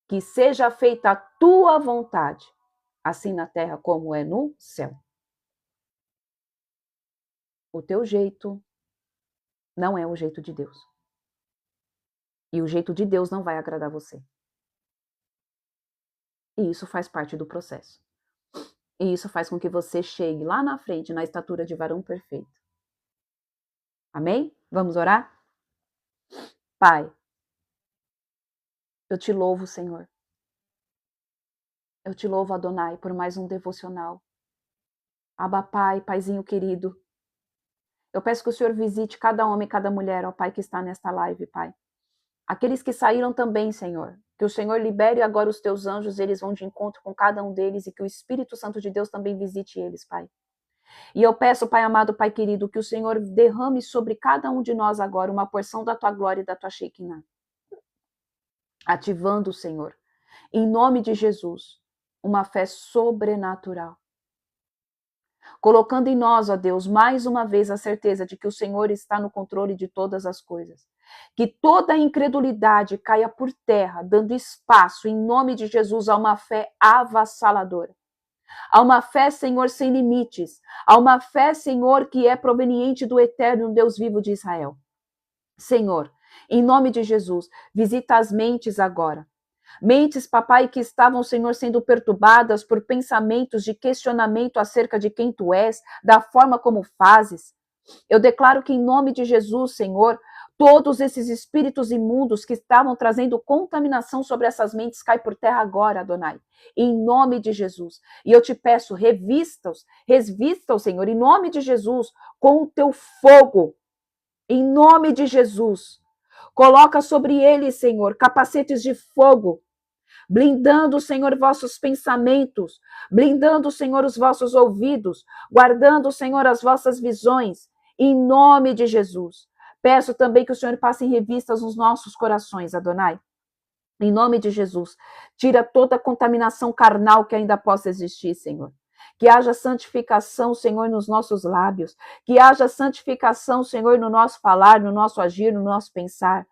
Que seja feita a tua vontade, assim na terra como é no céu. O teu jeito não é o jeito de Deus. E o jeito de Deus não vai agradar você. E isso faz parte do processo. E isso faz com que você chegue lá na frente, na estatura de varão perfeito. Amém? Vamos orar? Pai, eu te louvo, Senhor. Eu te louvo, Adonai, por mais um devocional. Abba, Pai, Paizinho querido. Eu peço que o Senhor visite cada homem e cada mulher, ó Pai, que está nesta live, Pai. Aqueles que saíram também, Senhor. Que o Senhor libere agora os teus anjos, eles vão de encontro com cada um deles e que o Espírito Santo de Deus também visite eles, Pai. E eu peço, Pai amado, Pai querido, que o Senhor derrame sobre cada um de nós agora uma porção da tua glória e da tua Shekinah. Ativando, Senhor, em nome de Jesus, uma fé sobrenatural. Colocando em nós, ó Deus, mais uma vez a certeza de que o Senhor está no controle de todas as coisas. Que toda a incredulidade caia por terra, dando espaço, em nome de Jesus, a uma fé avassaladora. A uma fé, Senhor, sem limites. A uma fé, Senhor, que é proveniente do eterno Deus vivo de Israel. Senhor, em nome de Jesus, visita as mentes agora. Mentes, papai, que estavam, Senhor, sendo perturbadas por pensamentos de questionamento acerca de quem tu és, da forma como fazes. Eu declaro que em nome de Jesus, Senhor, todos esses espíritos imundos que estavam trazendo contaminação sobre essas mentes caem por terra agora, Adonai. Em nome de Jesus. E eu te peço, revista-os, Senhor, em nome de Jesus, com o teu fogo. Em nome de Jesus. Coloca sobre eles, Senhor, capacetes de fogo, blindando, Senhor, vossos pensamentos, blindando, Senhor, os vossos ouvidos, guardando, Senhor, as vossas visões, em nome de Jesus. Peço também que o Senhor passe em revistas nos nossos corações, Adonai. Em nome de Jesus, tira toda a contaminação carnal que ainda possa existir, Senhor. Que haja santificação, Senhor, nos nossos lábios. Que haja santificação, Senhor, no nosso falar, no nosso agir, no nosso pensar.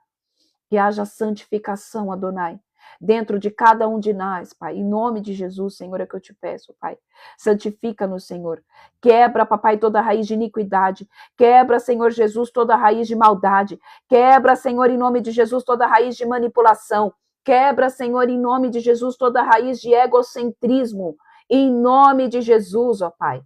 Que haja santificação, Adonai, dentro de cada um de nós, Pai. Em nome de Jesus, Senhor, é que eu te peço, Pai. Santifica-nos, Senhor. Quebra, papai, toda a raiz de iniquidade. Quebra, Senhor Jesus, toda a raiz de maldade. Quebra, Senhor, em nome de Jesus, toda a raiz de manipulação. Quebra, Senhor, em nome de Jesus, toda a raiz de egocentrismo. Em nome de Jesus, ó Pai.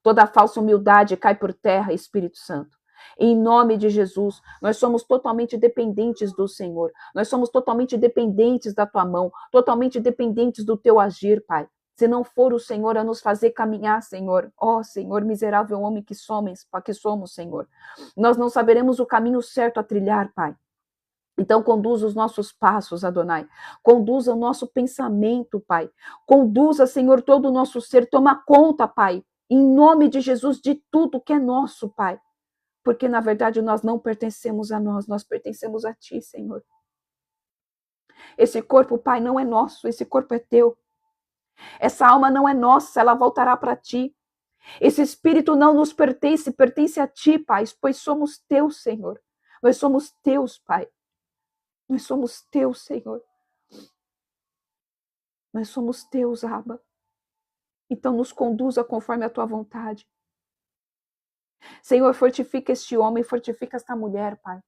Toda falsa humildade cai por terra, Espírito Santo. Em nome de Jesus, nós somos totalmente dependentes do Senhor. Nós somos totalmente dependentes da tua mão, totalmente dependentes do teu agir, Pai. Se não for o Senhor a nos fazer caminhar, Senhor, ó Senhor, miserável homem que somos, Senhor. Nós não saberemos o caminho certo a trilhar, Pai. Então, conduza os nossos passos, Adonai. Conduza o nosso pensamento, Pai. Conduza, Senhor, todo o nosso ser. Toma conta, Pai, em nome de Jesus, de tudo que é nosso, Pai. Porque, na verdade, nós não pertencemos a nós pertencemos a Ti, Senhor. Esse corpo, Pai, não é nosso, esse corpo é Teu. Essa alma não é nossa, ela voltará para Ti. Esse espírito não nos pertence, pertence a Ti, Pai, pois somos Teus, Senhor. Nós somos Teus, Pai. Nós somos Teus, Senhor. Nós somos Teus, Abba. Então nos conduza conforme a Tua vontade. Senhor, fortifica este homem, fortifica esta mulher, Pai,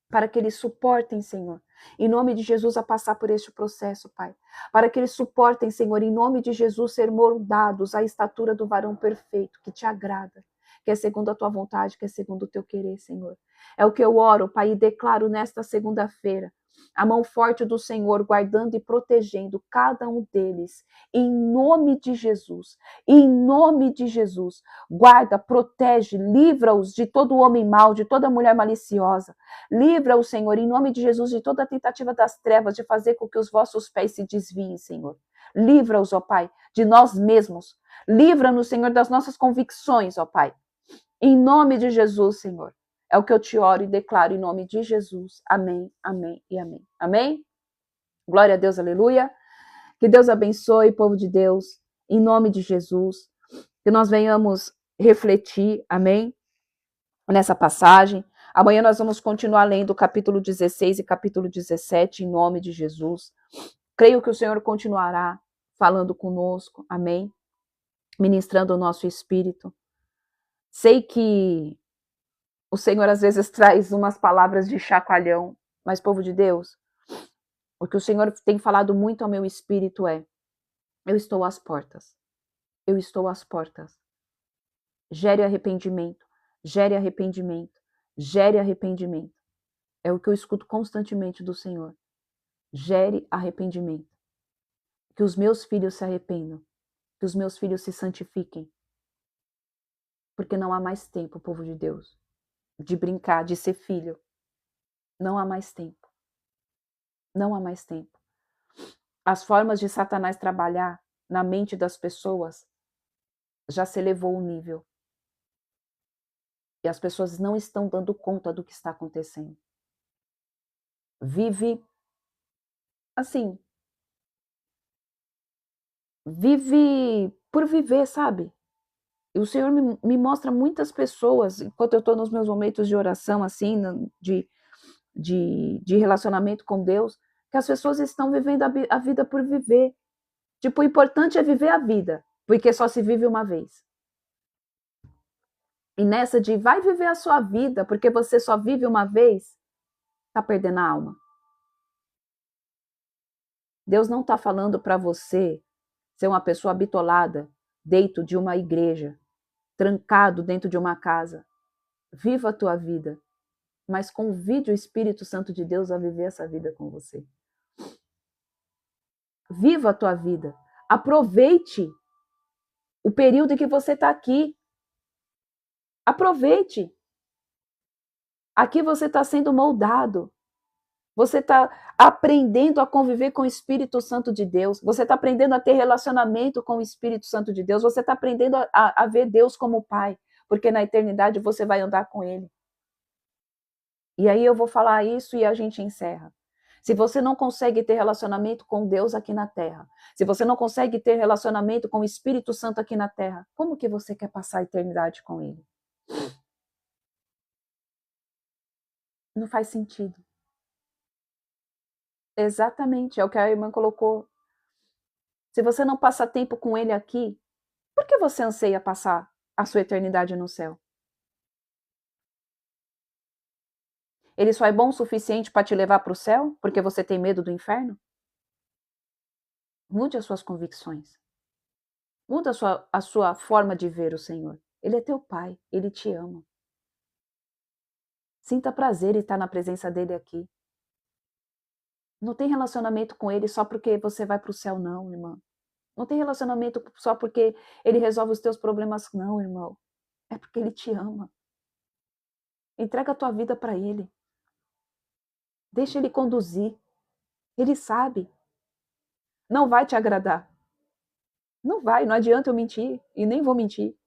para que eles suportem, Senhor, em nome de Jesus, a passar por este processo, Pai. Para que eles suportem, Senhor, em nome de Jesus, ser moldados à estatura do varão perfeito, que te agrada, que é segundo a tua vontade, que é segundo o teu querer, Senhor. É o que eu oro, Pai, e declaro nesta segunda-feira, a mão forte do Senhor guardando e protegendo cada um deles, em nome de Jesus, em nome de Jesus. Guarda, protege, livra-os de todo homem mau, de toda mulher maliciosa. Livra-os, Senhor, em nome de Jesus, de toda tentativa das trevas de fazer com que os vossos pés se desviem, Senhor. Livra-os, ó Pai, de nós mesmos. Livra-nos, Senhor, das nossas convicções, ó Pai. Em nome de Jesus, Senhor. É o que eu te oro e declaro em nome de Jesus. Amém, amém e amém. Amém? Glória a Deus, aleluia. Que Deus abençoe, povo de Deus, em nome de Jesus. Que nós venhamos refletir, amém, nessa passagem. Amanhã nós vamos continuar lendo o capítulo 16 e capítulo 17, em nome de Jesus. Creio que o Senhor continuará falando conosco, amém, ministrando o nosso espírito. Sei que o Senhor às vezes traz umas palavras de chacoalhão, mas, povo de Deus, o que o Senhor tem falado muito ao meu espírito é: eu estou às portas, eu estou às portas. Gere arrependimento, gere arrependimento, gere arrependimento. É o que eu escuto constantemente do Senhor. Gere arrependimento. Que os meus filhos se arrependam, que os meus filhos se santifiquem. Porque não há mais tempo, povo de Deus, de brincar, de ser filho. Não há mais tempo. Não há mais tempo. As formas de Satanás trabalhar na mente das pessoas já se elevou o nível. E as pessoas não estão dando conta do que está acontecendo. Vive assim. Vive por viver, sabe? E o Senhor me mostra muitas pessoas, enquanto eu estou nos meus momentos de oração, assim, de relacionamento com Deus, que as pessoas estão vivendo a vida por viver. Tipo, o importante é viver a vida, porque só se vive uma vez. E nessa de vai viver a sua vida, porque você só vive uma vez, tá perdendo a alma. Deus não está falando para você ser uma pessoa bitolada dentro de uma igreja, trancado dentro de uma casa. Viva a tua vida, mas convide o Espírito Santo de Deus a viver essa vida com você. Viva a tua vida. Aproveite o período em que você está aqui. Aproveite. Aqui você está sendo moldado. Você está aprendendo a conviver com o Espírito Santo de Deus. Você está aprendendo a ter relacionamento com o Espírito Santo de Deus. Você está aprendendo a ver Deus como Pai. Porque na eternidade você vai andar com Ele. E aí eu vou falar isso e a gente encerra. Se você não consegue ter relacionamento com Deus aqui na Terra, se você não consegue ter relacionamento com o Espírito Santo aqui na Terra, como que você quer passar a eternidade com Ele? Não faz sentido. Exatamente, é o que a irmã colocou. Se você não passa tempo com Ele aqui, por que você anseia passar a sua eternidade no céu? Ele só é bom o suficiente para te levar para o céu porque você tem medo do inferno? Mude as suas convicções. Muda a sua forma de ver o Senhor. Ele é teu Pai, Ele te ama. Sinta prazer em estar na presença dEle aqui. Não tem relacionamento com Ele só porque você vai para o céu, não, irmã. Não tem relacionamento só porque Ele resolve os teus problemas, não, irmão. É porque Ele te ama. Entrega a tua vida para Ele. Deixa Ele conduzir. Ele sabe. Não vai te agradar. Não vai, não adianta eu mentir e nem vou mentir.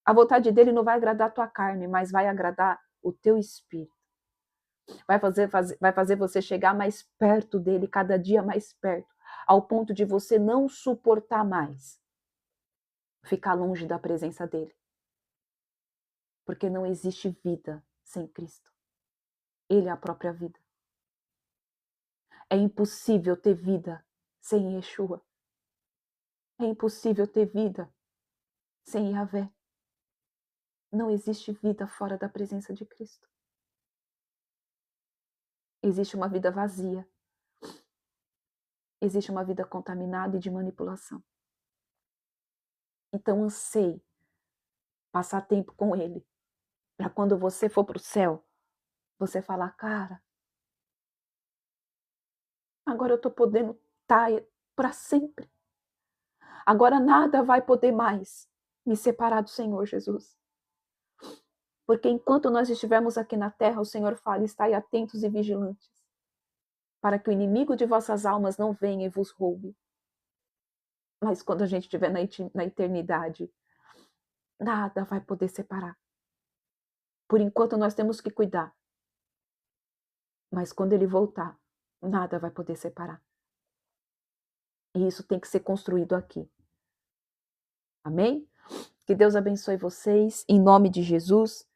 A vontade dele não vai agradar a tua carne, mas vai agradar o teu espírito. Vai fazer você chegar mais perto dele, cada dia mais perto, ao ponto de você não suportar mais ficar longe da presença dele. Porque não existe vida sem Cristo. Ele é a própria vida. É impossível ter vida sem Yeshua. É impossível ter vida sem Yahvé. Não existe vida fora da presença de Cristo. Existe uma vida vazia. Existe uma vida contaminada e de manipulação. Então anseie passar tempo com Ele, para quando você for para o céu, você falar, cara, agora eu estou podendo estar para sempre. Agora nada vai poder mais me separar do Senhor Jesus. Porque enquanto nós estivermos aqui na terra, o Senhor fala, estai atentos e vigilantes, para que o inimigo de vossas almas não venha e vos roube. Mas quando a gente estiver na eternidade, nada vai poder separar. Por enquanto nós temos que cuidar. Mas quando ele voltar, nada vai poder separar. E isso tem que ser construído aqui. Amém? Que Deus abençoe vocês, em nome de Jesus.